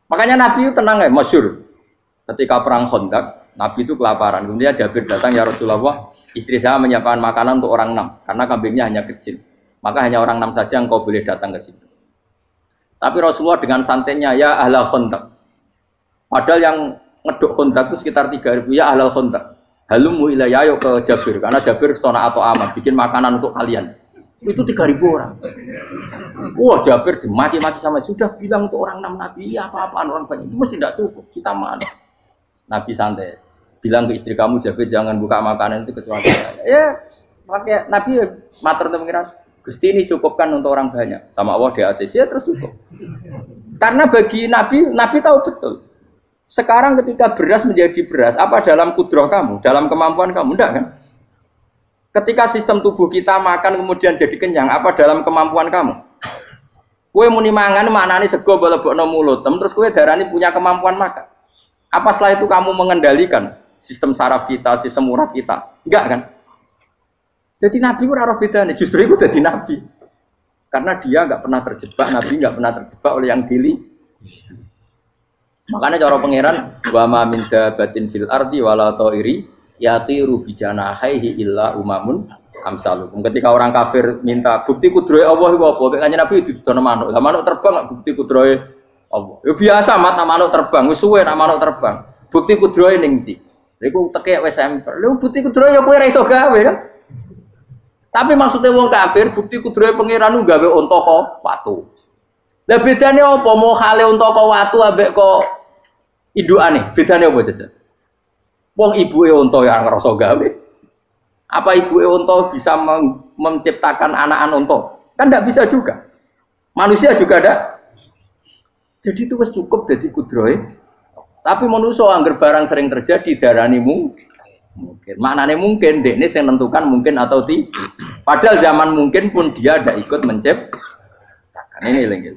Makanya Nabi itu tenang ya, masyhur. Ketika perang Khandaq, Nabi itu kelaparan. Kemudian Jabir datang, ya Rasulullah, istri saya menyiapkan makanan untuk orang 6, karena kambingnya hanya kecil. Maka hanya orang 6 saja yang kau boleh datang ke situ. Tapi Rasulullah dengan santainya, ya ahla Khandaq. Padahal yang ngeduk Khandaq itu sekitar 3.000, ya ahlal Khandaq. Halumu ilayya yuk ke Jabir, karena Jabir sona atau amat bikin makanan untuk kalian. Itu 3.000 orang. Wah, Jabir dimaki-maki sama, sudah bilang untuk orang 6 Nabi, ya apa-apaan orang banyak. Itu mesti tidak cukup, kita mana. Nabi santai, bilang ke istri kamu, Jabir jangan buka makanan itu kecuali saya. Ya, pakai Nabi matur untuk pengiran. Gusti ini cukupkan untuk orang banyak. Sama Allah di ACC ya terus cukup. Karena bagi Nabi, Nabi tahu betul. Sekarang ketika beras menjadi beras, apa dalam kudroh kamu, dalam kemampuan kamu? Enggak kan? Ketika sistem tubuh kita makan kemudian jadi kenyang, apa dalam kemampuan kamu? Kue muni mangan maknane sego bolebokno mulut, terus kue darani punya kemampuan makan. Apa setelah itu kamu mengendalikan sistem saraf kita, sistem urat kita? Enggak kan? Jadi Nabi ora roh bedane, justru itu jadi Nabi. Karena dia enggak pernah terjebak, Nabi enggak pernah terjebak oleh yang dili. Makanya cara pangeran wa ma min dabatin fil ardi wala ta'iri yatiru bi janahihi illa umamun amsalukum. Ketika orang kafir minta bukti kudrohe Allah iku apa? Kanjeng Nabi didono manuk. Lah manuk terbang bukti kudrohe Allah. Ya biasa mat manuk terbang, wis suwe nak manuk terbang. Bukti kudrohe ning ndi? Iku teke wis semper. Lha bukti kudrohe ya kowe ora iso gawe kan? Tapi maksudnya wong kafir bukti kudrohe pangeran ku gawe unta kok watu. Lah bedane apa? Mau hale unta kok watu ambek kok indukane? Bedane apa jajan? Wong ibuke unta ya ngrasa gawe. Apa ibuke unta bisa menciptakan anak-anak unta? Kan tidak bisa juga. Manusia juga ada. Jadi itu wis cukup dadi kudrohe. Tapi manusia angger barang sering terjadi darani mungkin. Maknane mungkin dekne sing nentukan mungkin atau tidak. Padahal zaman mungkin pun dia tidak ikut menciptakan. Ini lagi.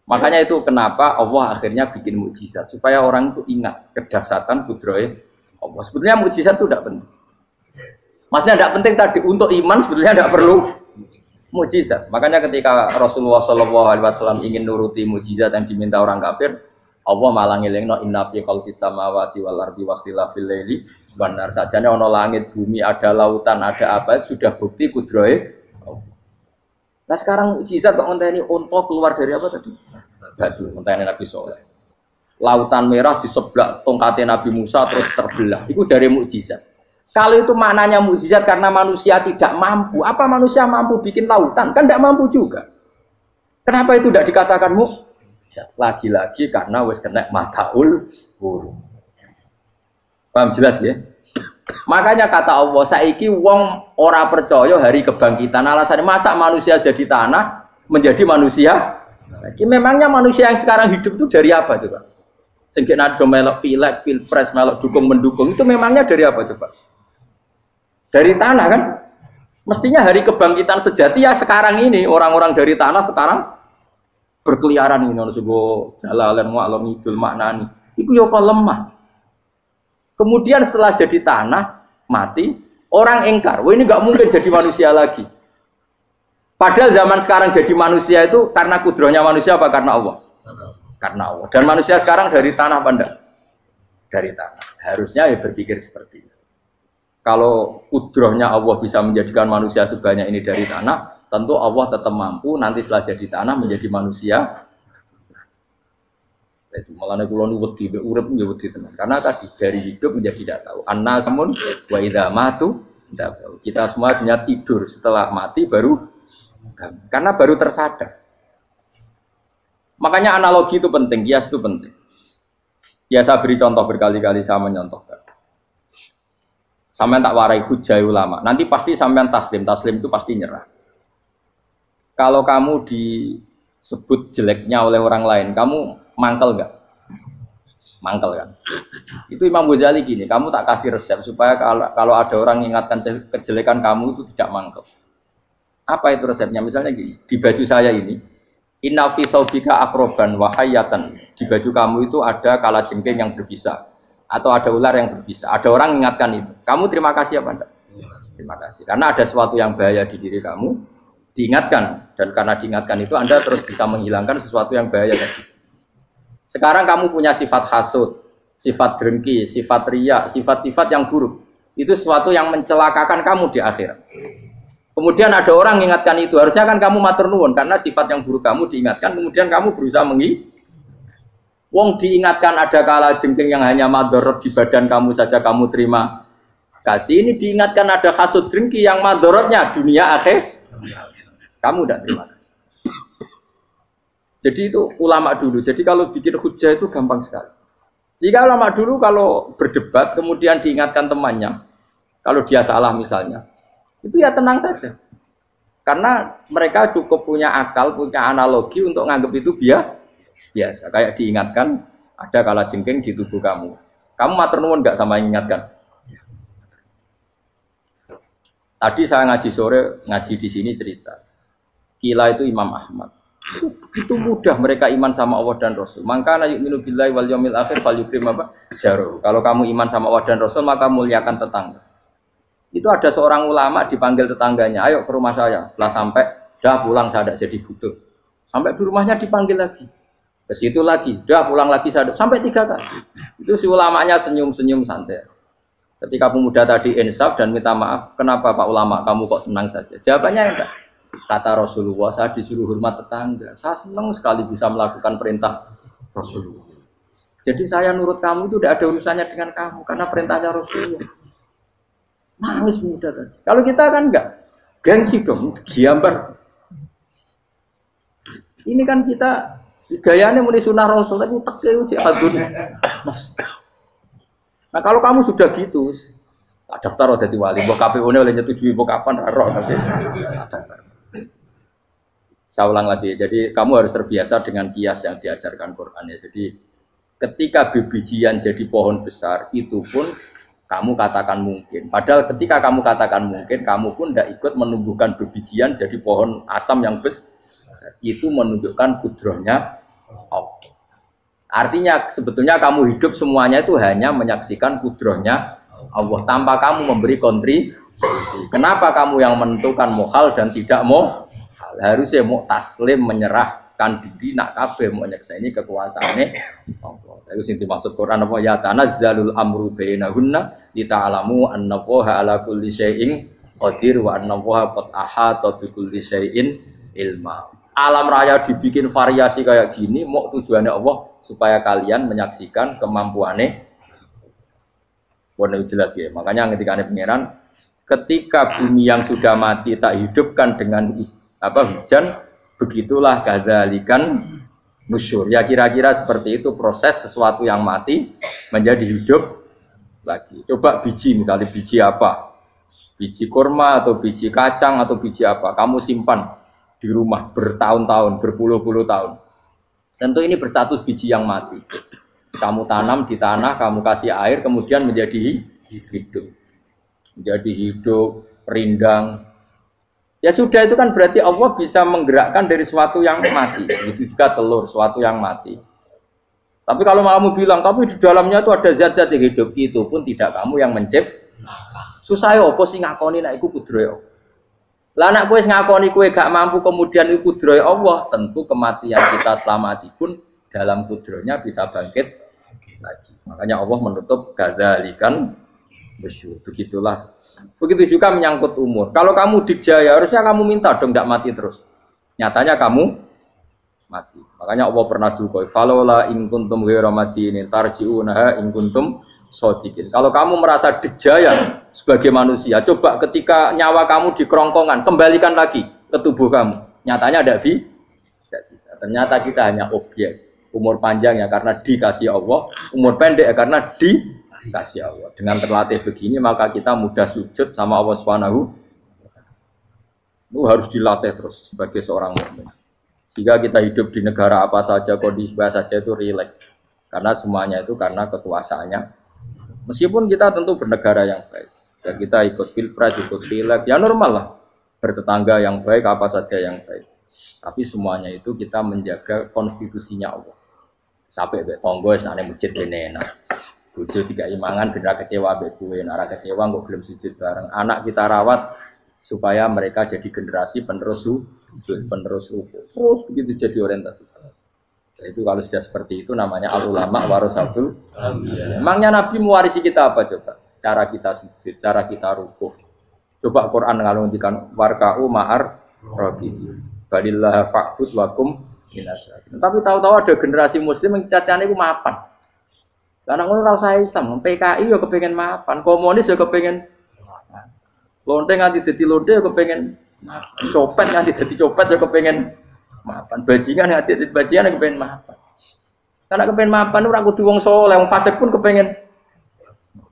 Makanya itu kenapa Allah akhirnya bikin mukjizat supaya orang itu ingat kedahsyatan kudrohe Allah. Sebetulnya mukjizat itu tidak penting. Maksudnya tidak penting tadi untuk iman sebetulnya tidak perlu mukjizat. Makanya ketika Rasulullah SAW ingin nuruti mukjizat yang diminta orang kafir, Allah malah ngelingno inna fi khalqis samawati wal ardi wakhtilafil laili wan nar. Sajane ana langit, bumi, ada lautan, ada apa sudah bukti kudrahe. Nah sekarang mukjizat kok ngenteni unta keluar dari apa tadi? Batu, ngenteni Nabi Saleh. Lautan merah di sebelah tongkatnya Nabi Musa terus terbelah. Itu dari mukjizat. Kalau itu maknanya mukjizat karena manusia tidak mampu, apa manusia mampu bikin lautan? Kan tidak mampu juga. Kenapa itu tidak dikatakan mukjizat? Lagi-lagi karena wis kena mataul huruf. Paham jelas ya? Makanya kata Allah, saiki wong ora percaya hari kebangkitan. Alasannya masa manusia jadi tanah menjadi manusia? Memangnya manusia yang sekarang hidup itu dari apa coba? Sehingga ada melok pilek, pilpres, melok dukung mendukung itu memangnya dari apa coba? Dari tanah kan? Mestinya hari kebangkitan sejati ya sekarang ini orang-orang dari tanah sekarang berkeliaran ini harus go jalalan mu'allam idul maknani. Iku yo kok lemah. Kemudian setelah jadi tanah mati, orang engkar. Wah ini nggak mungkin jadi manusia lagi. Padahal zaman sekarang jadi manusia itu karena kudrohnya manusia apa karena Allah? Karena Allah. Dan manusia sekarang dari tanah apa enggak? Dari tanah. Harusnya ya berpikir seperti itu. Kalau kudrohnya Allah bisa menjadikan manusia sebanyak ini dari tanah, tentu Allah tetap mampu nanti setelah jadi tanah menjadi manusia. Itu malah nek kula nu wedi urip ya wedi tenan. Karena tadi dari hidup menjadi tidak tahu. Annasamun wa idza matu tidak tahu. Kita semua hanya tidur setelah mati baru karena baru tersadar. Makanya analogi itu penting, kias itu penting. Ya saya beri contoh berkali-kali saya menyontohkan. Sampean tak warai hujah ulama. Nanti pasti sampean taslim itu pasti nyerah. Kalau kamu disebut jeleknya oleh orang lain, kamu mangkel nggak? Mangkel kan? Itu Imam Ghazali gini, kamu tak kasih resep supaya kalau ada orang mengingatkan kejelekan kamu itu tidak mangkel. Apa itu resepnya? Misalnya gini, di baju saya ini, inna fi thawbika akroban wahayatan. Di baju kamu itu ada kalajengking yang berbisa atau ada ular yang berbisa. Ada orang mengingatkan itu. Kamu terima kasih apa enggak? Terima kasih. Karena ada sesuatu yang bahaya di diri kamu, diingatkan, dan karena diingatkan itu Anda terus bisa menghilangkan sesuatu yang bahaya tadi. Sekarang kamu punya sifat hasud, sifat dengki, sifat riya, sifat-sifat yang buruk. Itu sesuatu yang mencelakakan kamu di akhirat. Kemudian ada orang mengingatkan itu, harusnya kan kamu matur nuwun karena sifat yang buruk kamu diingatkan, kemudian kamu berusaha Wong diingatkan ada kalajengking yang hanya madorot di badan kamu saja kamu terima kasih. Ini diingatkan ada hasud dengki yang madorotnya dunia akhir. Kamu tidak terima kasih. Jadi itu ulama dulu. Jadi kalau bikin hujah itu gampang sekali. Jika ulama dulu kalau berdebat kemudian diingatkan temannya, kalau dia salah misalnya, itu ya tenang saja. Karena mereka cukup punya akal, punya analogi untuk nganggap itu biasa. Kayak diingatkan ada kalajengking di tubuh kamu. Kamu matur nuwun enggak sama yang ingatkan? Tadi saya ngaji sore, ngaji di sini cerita. Kila itu Imam Ahmad. Itu mudah mereka iman sama Allah dan Rasul. Maka yu'minu billahi wal yaumil akhir falyukrim apa? Jaruh. Kalau kamu iman sama Allah dan Rasul maka muliakan tetangga. Itu ada seorang ulama dipanggil tetangganya, ayo ke rumah saya. Setelah sampai, dah pulang saya tidak jadi butuh. Sampai di rumahnya dipanggil lagi. Ke situ lagi, dah pulang lagi saya sampai 3 kali. Itu si ulamanya senyum-senyum santai. Ketika pemuda tadi insaf dan minta maaf, kenapa Pak Ulama kamu kok tenang saja? Jawabannya enggak. Kata Rasulullah, saya disuruh hormat tetangga. Saya senang sekali bisa melakukan perintah Rasulullah. Jadi saya nurut kamu itu tidak ada urusannya dengan kamu karena perintahnya Rasulullah. Nangis pemuda tadi. Kalau kita kan enggak, gengsi dong, giambar. Ini kan kita gayanya muni sunah Rasul tapi teke jihadun. Nah kalau kamu sudah gitu, tak daftar jadi wali. Mbok KPU-ne oleh nyetujui mbok kapan roh nanti. Saya ulang lagi. Jadi kamu harus terbiasa dengan kias yang diajarkan Quran ya. Jadi ketika bibijian jadi pohon besar itu pun kamu katakan mungkin. Padahal ketika kamu katakan mungkin, kamu pun tidak ikut menumbuhkan bibijian jadi pohon asam yang besar. Itu menunjukkan kudrohnya Allah. Artinya sebetulnya kamu hidup semuanya itu hanya menyaksikan kudrohnya Allah tanpa kamu memberi kontribusi. Kenapa kamu yang menentukan mau hal dan tidak mau hal? Harusnya mau taslim menyerah menyiapkan diri nak kabeh mau nyekseni kekuasaane Allah. Itu sing dimaksud Quran apa ya tanazzalul amru bainahunna lita'lamu annallaha ala kulli syai'in qadir wa annallaha qad ahata bi kulli syai'in ilma. Alam raya dibikin variasi kayak gini mau tujuannya Allah supaya kalian menyaksikan kemampuannya. Warna jelas ya. Makanya ketika ada pangeran ketika bumi yang sudah mati tak hidupkan dengan hujan, begitulah kadzalikan nusyur. Ya kira-kira seperti itu proses sesuatu yang mati menjadi hidup lagi. Coba biji, misalnya biji apa? Biji kurma atau biji kacang atau biji apa? Kamu simpan di rumah bertahun-tahun, berpuluh-puluh tahun. Tentu ini berstatus biji yang mati. Kamu tanam di tanah, kamu kasih air, kemudian menjadi hidup. Menjadi hidup, rindang. Ya sudah itu kan berarti Allah bisa menggerakkan dari sesuatu yang mati. Itu juga telur, sesuatu yang mati. Tapi kalau kamu bilang, tapi di dalamnya itu ada zat-zat yang hidup, itu pun tidak kamu yang menciptakan. Susah ya apa sih ngakoni nek iku kudrohe Allah. Lah nek kowe ngakoni kowe gak mampu kemudian iku kudrohe Allah, tentu kematian kita setelah mati pun dalam kudrohnya bisa bangkit lagi. Makanya Allah menutup kadzalikan nusyur. Begitulah. Begitu juga menyangkut umur. Kalau kamu dijaya, harusnya kamu minta dong tidak mati terus. Nyatanya kamu mati. Makanya Allah pernah dukoi. Falola in kuntum ghairu madinin tarji'unaha in kuntum shodiqin. Kalau kamu merasa dijaya sebagai manusia, coba ketika nyawa kamu di kerongkongan, kembalikan lagi ke tubuh kamu. Nyatanya tidak bisa. Ternyata kita hanya objek. Umur panjang ya karena dikasih Allah, umur pendek ya karena dikasih Allah. Dengan terlatih begini maka kita mudah sujud sama Allah Subhanahu. Itu harus dilatih terus sebagai seorang mukmin. Jika kita hidup di negara apa saja, kondisi apa saja itu rileks. Karena semuanya itu karena kekuasaannya. Meskipun kita tentu bernegara yang baik. Dan kita ikut pilpres, ikut pileg, ya normal lah. Bertetangga yang baik, apa saja yang baik. Tapi semuanya itu kita menjaga konstitusinya Allah. Sampai tonggo sana masjid benena. Bojo tiga imangan benar kecewa mbek kowe, nek kecewa kok belum sujud bareng. Anak kita rawat supaya mereka jadi generasi penerus sujud, penerus rukuk. Terus begitu jadi orientasi. Nah, itu kalau sudah seperti itu namanya al-ulama warasatul anbiya. Emangnya Nabi mewarisi kita apa coba? Cara kita sujud, cara kita rukuk. Coba Quran kalau ngendikan warka'u ma'ar rafiqin. Balillah fa'bud wakum minasyakirin. Tapi tahu-tahu ada generasi muslim yang cacane iku mapan. Lah nek ngono ora usah Islam, PKI ya kepengin mapan, komunis ya kepengin mapan. Lonte nganti dadi lonte ya kepengin mapan. Copet nganti dadi copet ya kepengin mapan. Bajingan nganti dadi bajingan ya kepengin mapan. Karena kepengin mapan ora kudu wong saleh, wong fasik pun kepengin.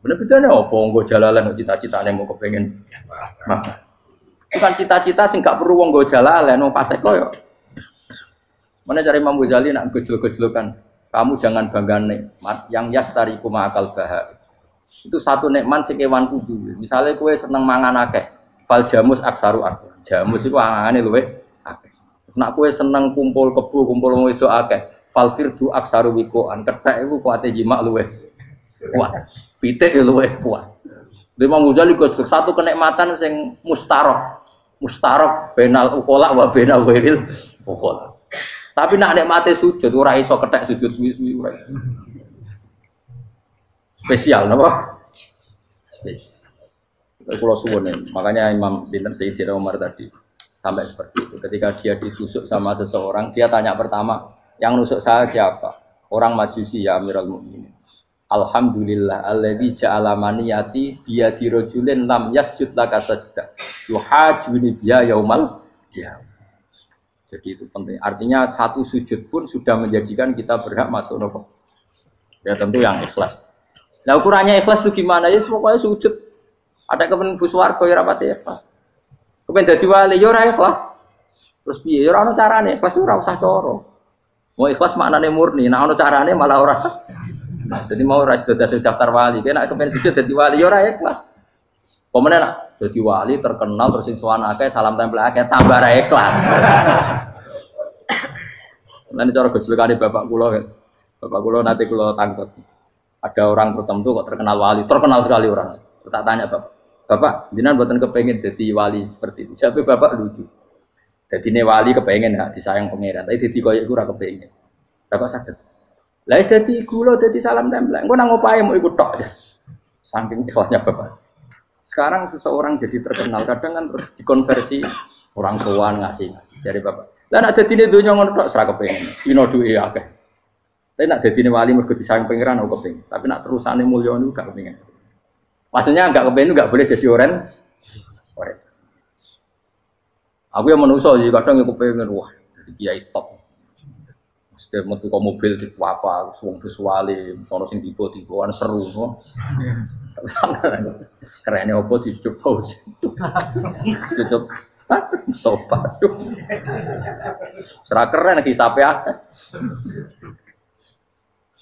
Bener-bener apa nggo jalalan cita-citane mau kepengin mapan. Bukan cita-cita sing gak perlu wong nggo jalalan, wong fasik kok ya. Mana cari Imam Ghazali nak gejol-gejolokan. Kamu jangan bangga nikmat yang yastariku ma'akal baha. Itu satu nikmat sing kewan kudu. Misalnya kowe seneng mangan akeh, fal jamus aksaru akeh. Jamus iku angane luwih akeh. Nek kowe seneng kumpul kebo, kumpul wong wedok akeh, fal firdu aksaru wikoan. Kethek iku kuwate jimak luwih kuat. Pitik ya luwih kuat. Imam Ghazali kok satu kenikmatan sing mustarok benal ukola wa benal wiril ukola. Tapi nak nikmate sujud ora iso kethek sujud suwi-suwi ora. Spesial napa? Spesial. Kalau suwun makanya Imam Sayyidina Umar tadi sampai seperti itu. Ketika dia ditusuk sama seseorang, dia tanya pertama, yang nusuk saya siapa? Orang Majusi ya Amirul Mukminin. Alhamdulillah alladzi ja'ala maniyati biyadi rajulin lam yasjud laka sajdah. Yuhajuni biya yaumal qiyamah. Jadi itu penting. Artinya satu sujud pun sudah menjadikan kita berhak masuk neraka. Ya tentu yang ikhlas. Nah ukurannya ikhlas itu gimana? Ya pokoknya sujud. Ada kepen buswarga ya rapati ikhlas. Kepen dadi wali ya ora ikhlas. Terus piye? Ya ora ono carane. Ikhlas ora usah cara. Mau ikhlas maknane murni. Nah ono carane malah ora. Nah, jadi mau ora sudah daftar wali. Nek kepen sujud dadi wali ya ora ikhlas. Pemene nak dadi wali terkenal terus sing sowan akeh salam tempel akeh tambah ra ikhlas. Lan cara gejolakane bapak kula kan. Bapak kula nanti kula tangkep. Ada orang tertentu kok terkenal wali, terkenal sekali orang. Tak tanya bapak, jenengan mboten kepengin dadi wali seperti itu. Jawab bapak lucu. Dadine wali kepengen hak disayang pangeran, tapi dadi koyo iku ora kepengen. Lah kok saged. Lah wis dadi gula dadi salam tempel. Engko nang opahe mau iku tok. Saking ikhlasnya Bapak. Sekarang seseorang jadi terkenal kadang kan terus dikonversi orang sowan ngasih dari Bapak. Lah nek dadine donya ngono tok ora kepengen. Dina duwe akeh. Tapi nek dadine wali mergo disayang pangeran aku kepengen. Tapi nek terusane mulya niku gak kepengen. Maksudnya enggak kepengen enggak boleh jadi oren. Aku yang manusia jadi kadang aku pengen wah jadi kiai top. Setiap metu ke mobil di apa, suang visuali, sono sing tiba-tibaan seru, no. Kerennya apa dicucuk pause, cucuk, tobat, serah keren lagi sampai akeh.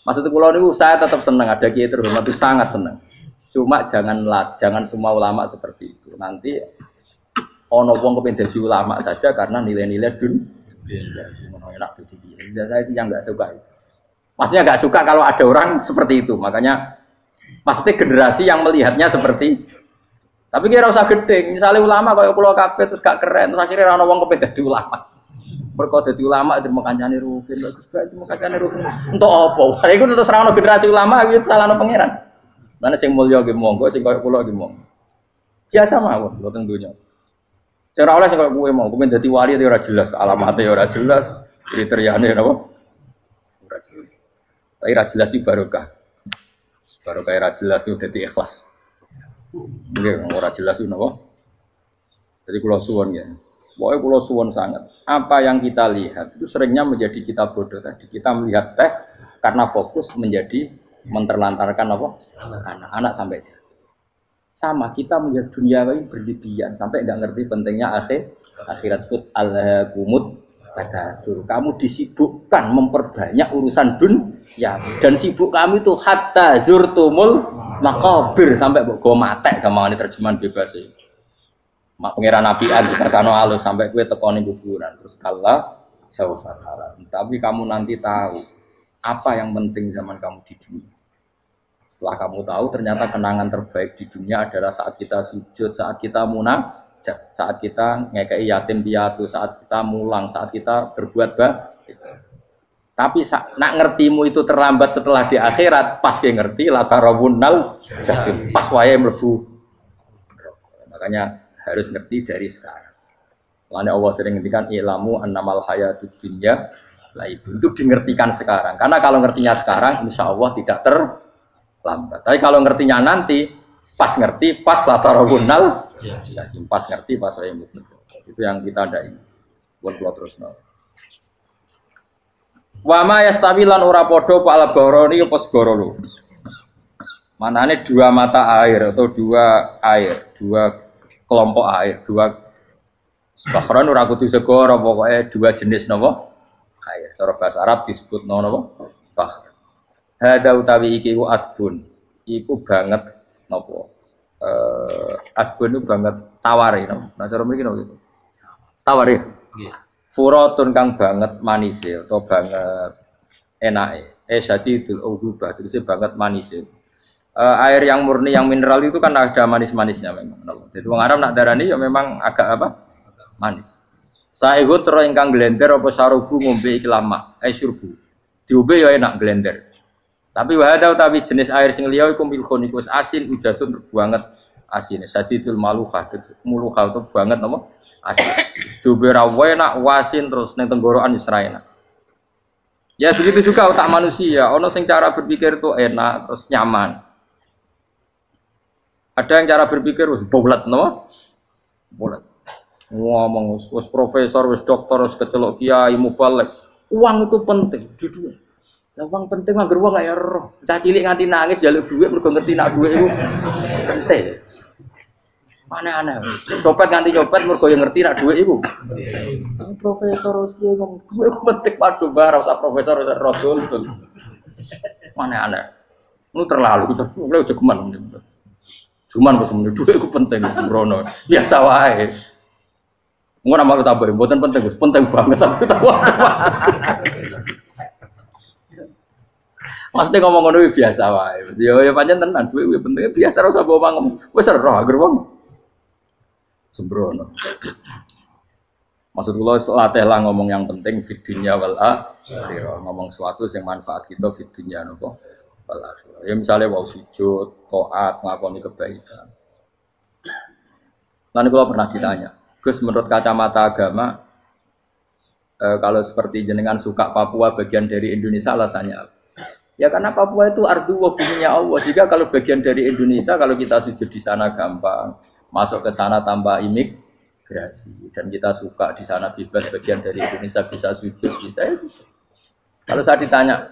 Maksudnya kalau ini saya tetap senang ada kiai terhormat itu sangat senang. Cuma jangan semua ulama seperti itu. Nanti ono wong kepen dadi ulama saja karena nilai-nilai enak jadi dia. Saya itu yang nggak suka. Maksudnya nggak suka kalau ada orang seperti itu. Makanya maksudnya generasi yang melihatnya seperti. Tapi kira usah gede. Misalnya ulama kayak kulo kabeh terus gak keren. Terus akhirnya ono wong kepen dadi ulama. Mergo dadi ulama itu mekancane rugen. Bagus banget mekancane rugen. Untuk apa? Iku terus ora ono generasi ulama iki salahno pangeran. Lan sing mulya nggih monggo, sing koyo kulo nggih monggo. Biasa mawon mboten donya. Cara oleh sing koyo kowe mau, kowe dadi wali ora jelas, alamate ora jelas, kriteriane napa? Ora jelas. Tapi ora jelas iki barokah. Barokah ora jelas itu dadi ikhlas. Nggih, ora jelas itu napa? Jadi kula suwon ya. Pokoke kula suwon sangat. Apa yang kita lihat itu seringnya menjadi kita bodoh tadi. Kita melihat teh karena fokus menjadi menterlantarkan apa? Anak-anak sampai jatuh. Sama kita melihat dunia ini berlebihan sampai nggak ngerti pentingnya akhirat pun alhaqumut takatsur. Kamu disibukkan memperbanyak urusan dunia dan sibuk kamu itu hatta zurtumul maqabir sampai go matek gampangane terjemahan bebas iki. Mak pangeran nabian kasano alus sampai kowe tekoni kuburan terus kala saufa tara. Tapi kamu nanti tahu apa yang penting zaman kamu di dunia. Setelah kamu tahu ternyata kenangan terbaik di dunia adalah saat kita sujud, saat kita munajat, saat kita ngekei yatim piatu, saat kita mulang, saat kita berbuat baik. Tapi nak ngertimu itu terlambat setelah di akhirat, pas dia ngerti la tarawunnal jahim, pas wae mlebu. Makanya harus ngerti dari sekarang. Lalu Allah sering ngendikan ilamu annamal hayatud dunya lah itu dingertikan sekarang. Karena kalau ngertinya sekarang insya Allah tidak terlambat. Tapi kalau ngertinya nanti, pas ngerti, pas latarawunal, pas ngerti, pas saya mutlak. Itu yang kita ada ini. Buat terus no. Wama yastawilan ora podo pala boroni apa segorolo. Manane dua mata air atau dua air, dua kelompok air, dua bahron ora kudu segoro pokoknya dua jenis napa? Air. Cara bahasa Arab disebut napa? Bahr. Hada utawi iki ku adbun. Iku banget napa? Adbun itu banget tawari napa? Nah cara mriki napa gitu. Tawari. Nggih. Furatun kang banget manis atau banget enake. Syadidul udubah terus banget manis. Air yang murni yang mineral itu kan ada manis-manisnya memang. Jadi wong Arab nak darani ya memang agak apa? Manis. Saehu tero ingkang glender apa sarubu ngombe iki lama. Syurbu. Diombe ya enak glender. Tapi wahada utawi jenis air sing liya iku milkhun iku asin ujatun banget asin. Sadidul maluha itu banget napa? Asin. Diombe ra enak wasin terus ning tenggorokan wis ra enak. Ya begitu juga otak manusia, ono sing cara berpikir itu enak terus nyaman. Ada yang cara berpikir wis bolet no? Bolet. Ngomong wis profesor, wis dokter, wis kecelok kiai mubalek. Uang itu penting di dunia. Ya uang penting mah uang kaya roh. Cah cilik nganti nangis njaluk dhuwit mergo ngerti nak dhuwit iku penting. Aneh-aneh. Copet nganti nyopet mergo yo ngerti nak dhuwit iku. Profesor wis kiai ngomong dhuwit penting padha bareng sak profesor roh dul. Aneh-aneh. Lu terlalu mulai jegeman. Cuman kok semeneh dhuwit iku penting brono. Biasa wae. Ngono malu tambah mboten penting, penting banget sampe tahu. Maksudnya ngomong ngono biasa wae. Ya pancen tenan dhuwit penting biasa ora usah ngomong. Wis roh agar wong sembrono. Maksud kula latihlah ngomong yang penting fid dunya wal akhirah. Ngomong sesuatu yang manfaat kita fid dunya napa wal akhirah. Ya misalnya wau sujud, taat, ngakoni kebaikan. Lalu kula pernah ditanya, Gus menurut kacamata agama kalau seperti jenengan suka Papua bagian dari Indonesia alasannya apa? Ya karena Papua itu ardu wa buminya Allah. Sehingga kalau bagian dari Indonesia kalau kita sujud di sana gampang, masuk ke sana tanpa imigrasi dan kita suka di sana bebas bagian dari Indonesia bisa sujud bisa itu. Kalau saya ditanya,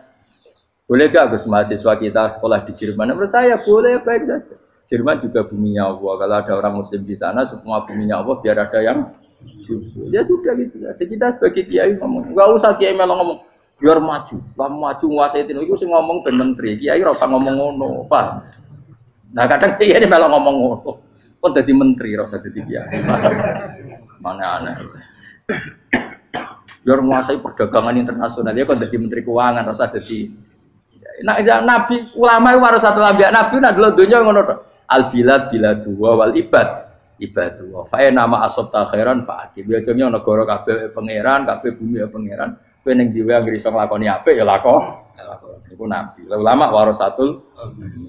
boleh gak Gus mahasiswa kita sekolah di Jerman? Menurut saya boleh, baik saja. Jerman juga buminya Allah. Kalau ada orang Muslim di sana, semua buminya Allah biar ada yang ya sudah gitu. Jadi kita sebagai kiai ngomong, nggak usah kiai malah ngomong biar maju, lah maju nguasai itu sih ngomong ben menteri, kiai ora usah ngomong ngono, Pak. Nah kadang kiai malah ngomong ngono, kok jadi menteri ora usah jadi kiai. Mana aneh. Biar menguasai perdagangan internasional ya kok jadi menteri keuangan ora usah jadi. Nah nabi ulama itu harus satu lambiak nabi nak delok donya ngono to. Al bilad biladu wal ibad ibadu. Fa nama asabta khairan fa akib. Ya jenenge negara kabeh pangeran, kabeh bumi pangeran. Kowe ning dhewe anggere iso nglakoni apik ya lakon. Iku nabi. Ulama warasatul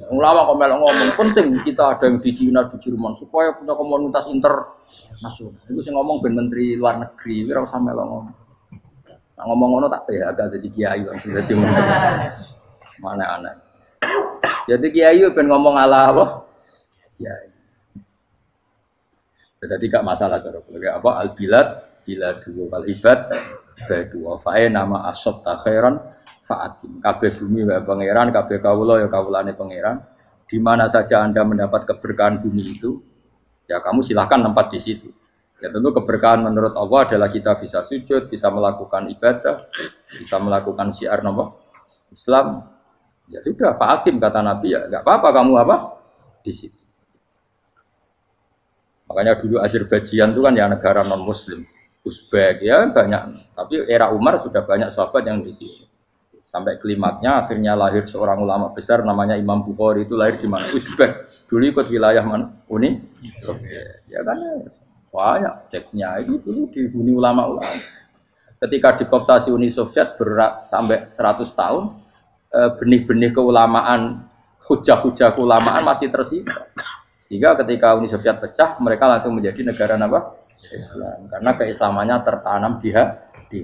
ulama kok melok ngomong penting kita ada yang di Cina di Jerman supaya punya komunitas internasional. Iku sing ngomong ben menteri luar negeri ora usah melok ngomong. Nah, ngomong ngono tak ya agak jadi kiai kok dadi menteri. Mana aneh. Jadi kiai ben ngomong ala apa? Kiai. Jadi gak masalah cara apa al bilad biladu wal ibad batu wa fa nama asab ta khairan fa'atim. Kabeh bumi wae pangeran, kabeh kawula ya kawulane pangeran. Di mana saja Anda mendapat keberkahan bumi itu, ya kamu silahkan tempat di situ. Ya tentu keberkahan menurut Allah adalah kita bisa sujud, bisa melakukan ibadah, bisa melakukan syiar nama Islam. Ya sudah, fa'atim kata Nabi ya, enggak apa-apa kamu apa di situ. Makanya dulu Azerbaijan itu kan ya negara non Muslim. Uzbek ya banyak, tapi era Umar sudah banyak sahabat yang di sini. Sampai klimaknya akhirnya lahir seorang ulama besar namanya Imam Bukhari itu lahir di mana? Uzbek. Dulu ikut wilayah mana? Uni Soviet. Ya kan banyak ceknya itu dulu dihuni ulama-ulama. Ketika dikooptasi Uni Soviet berat sampai 100 tahun, benih-benih keulamaan, hujah-hujah keulamaan masih tersisa. Sehingga ketika Uni Soviet pecah, mereka langsung menjadi negara apa? Islam, karena keislamannya tertanam di hati.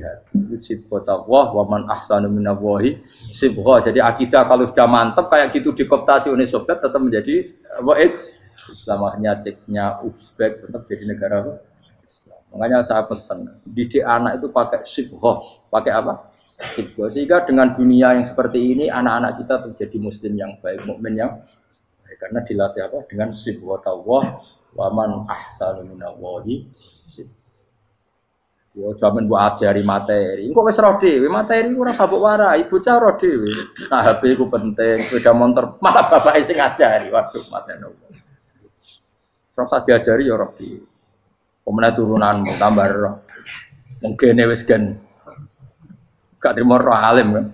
Sibghatullah wa man ahsanu minallahi sibghah. Jadi akidah kalau sudah mantap kayak gitu dikooptasi Uni Soviet tetap menjadi apa? Islam. Akhirnya ceknya Uzbek tetap jadi negara apa? Islam. Makanya saya pesan didik anak itu pakai sibghah. Pakai apa? Sibghah. Sehingga dengan dunia yang seperti ini anak-anak kita menjadi muslim yang baik, mukmin yang baik. Karena dilatih apa? Dengan sibghatullah wa man ahsanu minallahi. Yo jaman mbok ajari materi. Engko wis ro dhewe, materi ora sabuk warai, bocah ro dhewe. Nah, HP ku penting, sepeda motor malah bapake sing ngajari. Waduh, mateni. Terus diajari yo ro dhewe. Pemene turunanmu tambah ro. Mungkin wis gen gak trimo ro alim kan.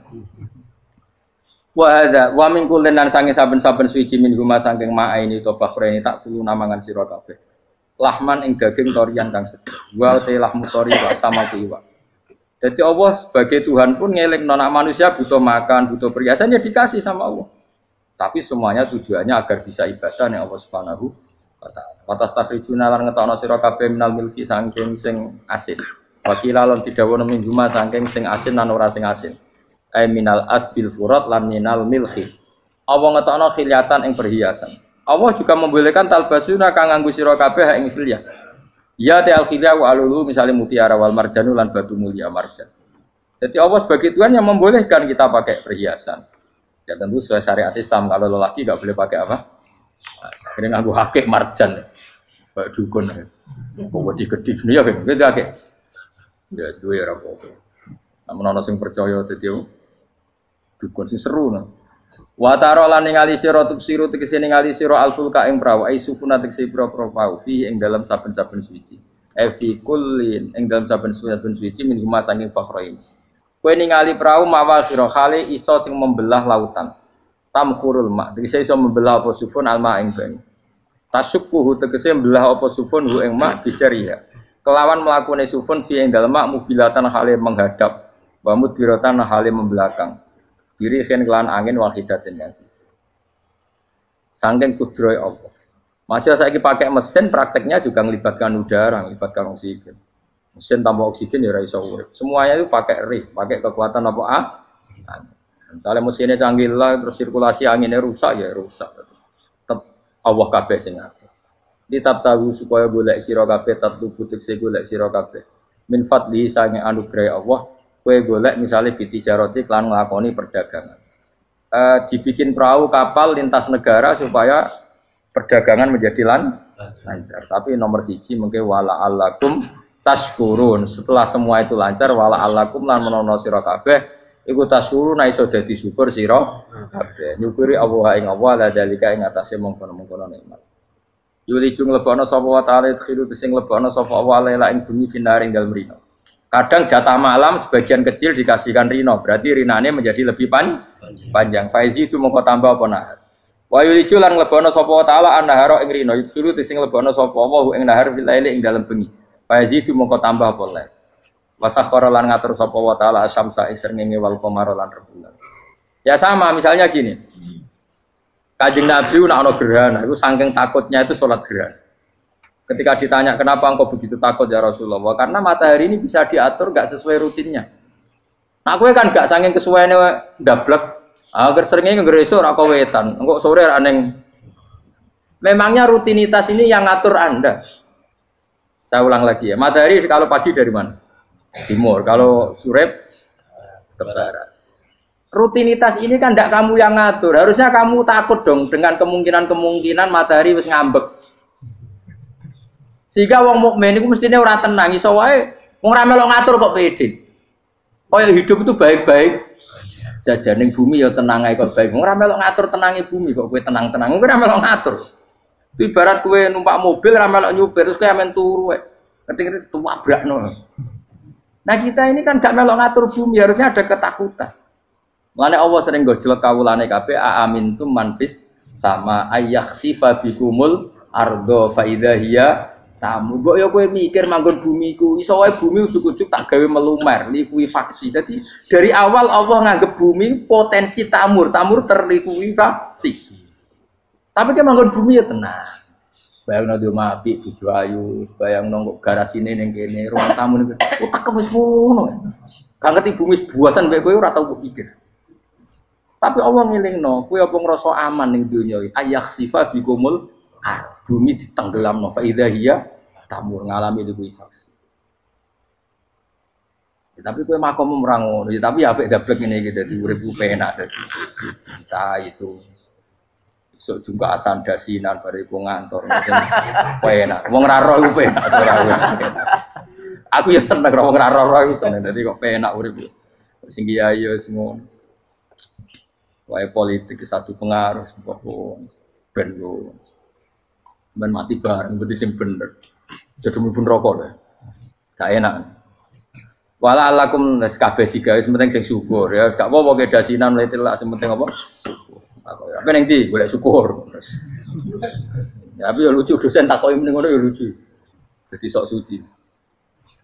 Wa min kullin lan sange saben-saben suci min huma saking ma'aini to bakhreni tak kulo namangan sira kabeh. Lahman ing daging torian kang seger. Wa te lahmu tori wa sama iwa. Jadi Allah sebagai Tuhan pun ngelingno nek manusia butuh makan, butuh perhiasan ya dikasih sama Allah. Tapi semuanya tujuannya agar bisa ibadah ning Allah Subhanahu wa taala. Watas takhrijuna lan ngetokno sira kabeh minal milki saking sing asin. Wakila lan didhawuhna min huma saking sing asin lan ora sing asin. Ai minal adbil furat lan minal milhi. Allah ngetokno khiliatan ing perhiasan. Allah juga membolehkan talbasuna kang nganggo sira kabeh ing khilyah. Ya ta'al khilyah wa alulu misalnya mutiara wal marjanu lan batu mulia marjan. Jadi Allah sebagai Tuhan yang membolehkan kita pakai perhiasan. Ya tentu sesuai syariat Islam kalau lelaki enggak boleh pakai apa? Akhirnya nganggo hakik marjan. Kayak dukun. Kok digedhi ya kan gitu akeh. Ya duwe ora apa-apa. Namun ana sing percaya dadi dukun sing seru nah. Wa taro lan ningali sira tubsiru tegese ningali sira alfulka ing prawa ai sufuna tegese pro-pro fi ing dalam saben-saben suci. Fi kullin ing dalam saben-saben suci min huma saking bakhrain. Kowe ningali prau mawa sira khali iso sing membelah lautan. Tamkhurul ma tegese iso membelah apa sufun alma ing banyu. Tasukkuhu tegese membelah apa sufun hu ing ma bijariha. kelawan melakukan sufun fi ing dalem mubilatan hale menghadap wa mudbiratan hale membelakang diri khen kelan angin wahidatin yang siji saking kudroy Allah masih saiki pakai mesin prakteknya juga melibatkan udara melibatkan oksigen mesin tanpa oksigen ya ora iso urip semuanya itu pakai ring pakai kekuatan apa misalnya mesinnya canggih lah terus sirkulasi anginnya rusak ya rusak tetap Allah kabeh sing ngatur ditab tahu supaya golek sira kabeh tatlubu tekse golek sira kabeh min fadli sange anugerah Allah kowe golek misalnya bitijaroti lan nglakoni perdagangan dibikin perahu kapal lintas negara supaya perdagangan menjadi lancar tapi nomor siji mungkin wala alakum tashkurun setelah semua itu lancar wala alakum lan menono sira kabeh iku tashkurun iso dadi syukur sira kabeh nyukuri Allah ing Allah la dalika ing atase mongkon-mongkon nikmat yuli jung lebana sapa wa ta'ala khiru sing lebana sapa wa la ing bumi finaring dalem rino kadang jatah malam sebagian kecil dikasihkan rino berarti rinane menjadi lebih panjang faizi itu mongko tambah apa nahar wa yuli lan lebana sapa wa ta'ala annahara ing rino khiru sing lebana sapa wa ing nahar fil laili ing dalem bengi faizi itu mongko tambah apa lae wasakhara lan ngatur sapa wa ta'ala asyamsa ing srengenge wal qamara lan rembulan ya sama misalnya gini Kanjeng Nabi ana gerhana itu saking takutnya itu salat gerhana ketika ditanya kenapa engkau begitu takut ya Rasulullah karena matahari ini bisa diatur gak sesuai rutinnya nah kowe kan gak saking kesuwene ndablek agar srengenge ngresuk ora wetan engko sore ra ning memangnya rutinitas ini yang ngatur Anda saya ulang lagi ya matahari kalau pagi dari mana timur kalau sore ke barat rutinitas ini kan tidak kamu yang ngatur harusnya kamu takut dong dengan kemungkinan matahari wis ngambek sehingga wong mukmin iku mestine ora tenang iso wae wong ora melok ngatur kok pede kaya hidup itu baik-baik jajan ning bumi ya tenang ae kok baik wong ora melok ngatur tenange bumi kok kowe tenang-tenang kowe ora melok ngatur ibarat kowe numpak mobil ora melok nyupir terus kowe amen turu wae keting-keting tuwabrakno nah kita ini kan gak melok ngatur bumi harusnya ada ketakutan makanya Allah sering gojlek kawulane kabeh aamintum manfis sama ayakhsifa bikumul ardo fa idza hiya tamu kok ya kowe mikir manggon bumi ku iso wae bumi ujug-ujug tak gawe melumer likuifaksi dadi dari awal Allah nganggep bumi potensi tamur terlikuifaksi tapi kan manggon bumi ya tenang bayangno di omah apik bojo ayu bayangno kok garasine ning kene ruang tamu niku utek wis ngono gak ngerti bumi buasan kowe ora tau pikir tapi Allah ngelingno kowe apa ngrasa aman ning donya iki ayakhsifa bikumul bumi ditenggelamno fa idza hiya tamur ngalami likuifaksi tapi kowe makom ora ngono tapi apik dablek ngene iki dadi urip penak dadi entah itu sok jungka asan dasinan bariku ngantor penak wong ora roh iku penak ora wis aku ya seneng wong ora roh iku seneng dadi kok penak urip sing kiai ya semua wae politik satu pengaruh pokok ben yo men mati bareng berarti sing bener jadi mlebu neraka lho gak enak wala alakum nes kabeh digawe penting sing syukur ya gak apa-apa ke dasinan mletilak sing penting apa apa ning ndi golek syukur ya tapi yo lucu dosen takoki mending ngono yo lucu dadi sok suci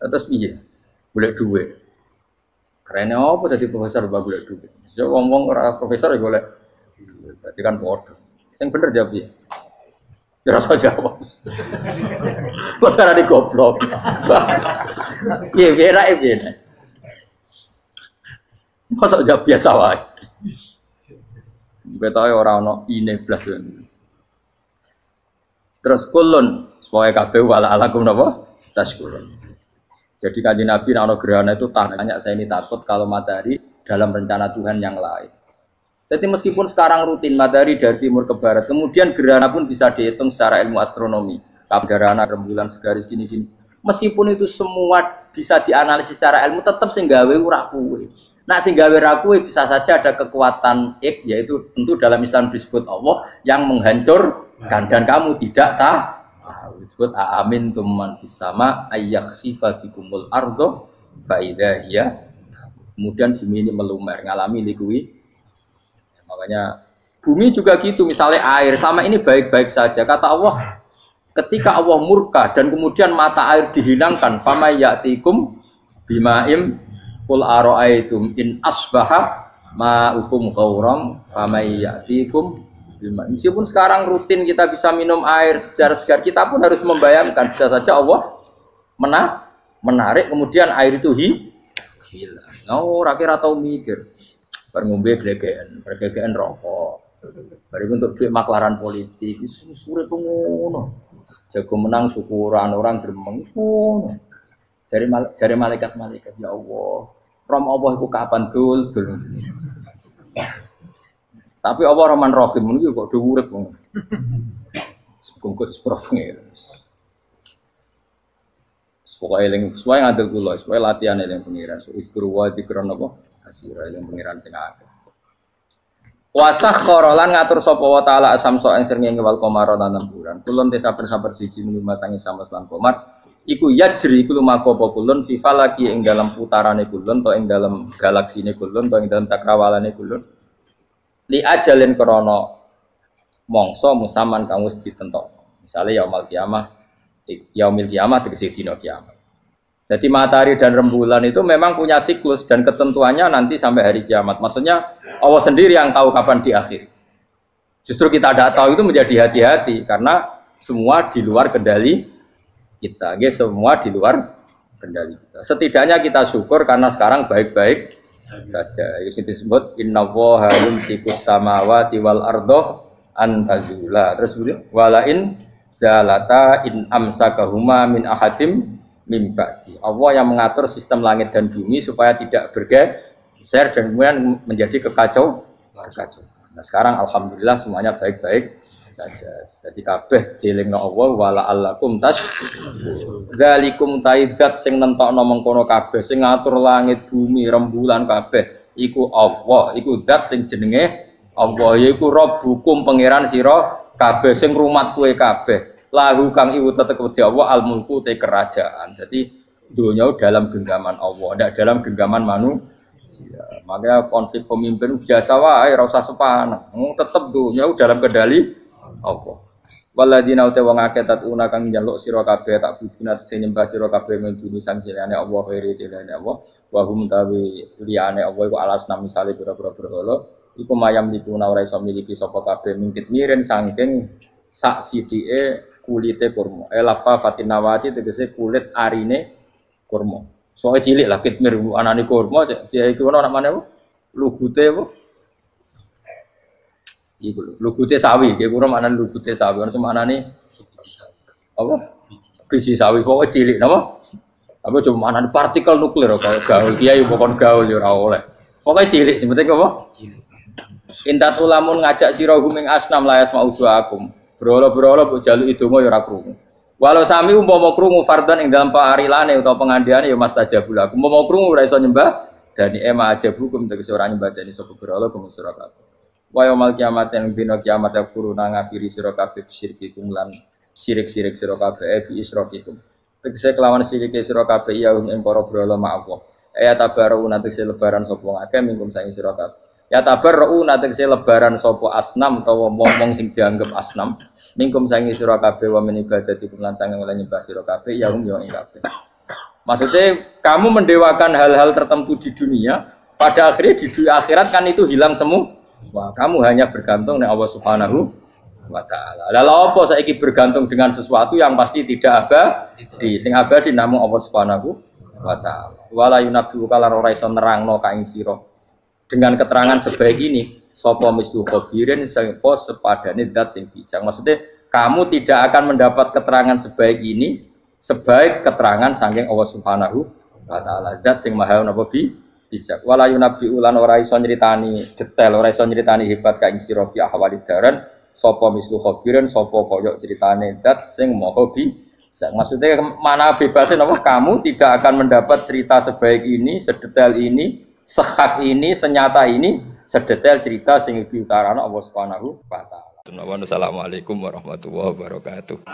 terus piye golek dhuwit keren apa dadi profesor mbak golek dhuwit yo wong-wong ora profesor ya golek berarti kan padha sing bener jawab piye ya rasa jawab kok carane goblok piye piye kok sok jawab biasa wae betahe ora ana ine blas terus kulun supaya kabeh wala alakum napa taskurun jadi kanjeng Nabi ana gerhana itu tanya saya ini takut kalau matahari dalam rencana Tuhan yang lain jadi meskipun sekarang rutin matahari dari timur ke barat kemudian gerhana pun bisa dihitung secara ilmu astronomi gerhana rembulan segaris gini-gini meskipun itu semua bisa dianalisis secara ilmu tetap sing gawe ora kuwe nah sing gawe ra kuwe bisa saja ada kekuatan yaitu tentu dalam Islam disebut Allah yang menghancurkan dan kamu tidak tahu disebut amin tumman fis sama ayakhsifa bikumul ardo fa idza hiya kemudian bumi ini melumer ngalami likui makanya bumi juga gitu misalnya air sama ini baik-baik saja kata Allah Ketika Allah murka dan kemudian mata air dihilangkan, fama ya'tikum bima'im qul ara'aitum in asbaha ma'ukum ghauram fama ya'tikum bima'im. Meskipun sekarang rutin kita bisa minum air segar-segar, kita pun harus membayangkan bisa saja Allah menarik kemudian air itu hilang. Oh, rakyat atau mikir ngombe glegeken rokok. Bari untuk duit maklaran politik, sulit ngono. Jago menang syukuran orang gremeng ngono. Jari malaikat-malaikat ya Allah. Rom Allah iku kapan dul. Tapi Allah Rahman Rahim niku kok do urip ngono. Sekungkut sprofne. Pokoke eling sesuai ngadil kula, sesuai latihan eling pengiran. Ikru wa dikron apa? Asira eling pengiran sing akeh. Wasakhkhara lan ngatur sapa wa taala asamso ing srengenge wal qamara lan bulan. Kulun te sabar-sabar siji mung masangi samas lan qamar. Iku yajri iku lumaku apa kulun fi falaki ing dalam putarane kulun to ing dalam galaksine kulun to ing dalam cakrawalane kulun. Li ajalin krana mangsa musaman kang wis ditentokno. Misale yaumul kiamah tegese dina kiamat. Jadi matahari dan rembulan itu memang punya siklus dan ketentuannya nanti sampai hari kiamat. Maksudnya Allah sendiri yang tahu kapan di akhir. Justru kita tidak tahu itu menjadi hati-hati karena semua di luar kendali kita. Semua di luar kendali kita. Setidaknya kita syukur karena sekarang baik-baik saja. Itu disebut innallaha yumsikus samawati wal arda an tazula. Terus walain zalata in amsakahuma min ahadim mimba'di. Allah yang mengatur sistem langit dan bumi supaya tidak bergeser dan kemudian menjadi kekacauan. Nah sekarang alhamdulillah semuanya baik-baik saja. Jadi kabeh dielingno Allah wala allakum dzalikum taidat sing nentokno mengkono kabeh sing ngatur langit bumi rembulan kabeh iku Allah, iku zat sing jenenge Allah, yaiku Rabbukum pangeran sira kabeh sing rumat kowe kabeh. Lahu kang iwu tetep wedi Allah al mulku te kerajaan. Jadi dunia dalam genggaman Allah, tidak dalam genggaman manusia. Makanya konflik pemimpin biasa wae ora usah sepanah. Tetep dunia dalam kendali Allah. Waladina uta wong akeh tatuna kang njaluk sira kabeh tak bidina sing nyembah sira kabeh menduni sang jenenge Allah khairi jenenge Allah. Wa hum tawi liyane Allah iku alasna misale pira-pira berhala iku mayam dipuna ora iso miliki sapa kabeh mingkit miren saking sak sidike kulite kurma. Lafa fatinawati tegese kulit arine kurma. Soale cilik lah kitmir anane kurma dia iku ana namane apa? Lugute apa? Iku lho, lugute sawi, nggih kurang maknane lugute sawi, ana maknane apa? Biji sawi pokoke cilik napa? Apa cuma maknane partikel nuklir kaya gaul kiai bukan gaul ya ora oleh. Pokoke cilik sing penting apa? Cilik. Intat ulamun ngajak sira huming asnam layas mauduakum. Berolo-berolo mbok jaluki donga ya ora krungu. Walau sami umpama krungu fardhan ing dalam parilane utawa pengandiane ya mastajabul aku. Umpama krungu ora iso nyembah dani ema aja hukum tegese ora nyembah dani sapa berolo gumun sira kabeh. Wa yaumil kiamat yang dina kiamat yakfuruna ngafiri sira kabeh syirikikum lan sirik-sirik sira kabeh bi isrokikum. Tegese kelawan sirike sira kabeh ya ing para berolo ma'awa. Ya tabaru nanti lebaran sapa akeh mingkum saing sira kabeh. Ya tabarru natekse lebaran sapa asnam utawa wong sing dianggep asnam mingkum sangi sira kabeh wa min ibadatikum lan sange oleh nyembah sira kabeh ya hum ya ing kabeh. Maksudnya kamu mendewakan hal-hal tertentu di dunia, pada akhirnya di akhirat kan itu hilang semua. Wah, kamu hanya bergantung dengan Allah Subhanahu wa taala. Lalu apa saiki bergantung dengan sesuatu yang pasti tidak abadi, sing abadi namung Allah Subhanahu wa taala. Wala yunabbi'uka lan ora iso nerangno ka ing sira dengan keterangan sebaik ini sapa mislu khabirin sapa sepadane zat sing bijak. Maksudnya kamu tidak akan mendapat keterangan sebaik ini sebaik keterangan saking Allah Subhanahu wa taala zat sing maha napa bijak. Wala yunabbi ulan ora iso nyritani detail, ora iso nyritani hebat ka ing sira bi ahwalid daran sapa mislu khabirin sapa kaya critane zat sing maha bijak. Maksudnya mana bebasnya napa kamu tidak akan mendapat cerita sebaik ini, sedetail ini, sehak ini, senyata ini, sedetail cerita sing diutarana Allah Subhanahu wa taala. Assalamualaikum warahmatullahi wabarakatuh.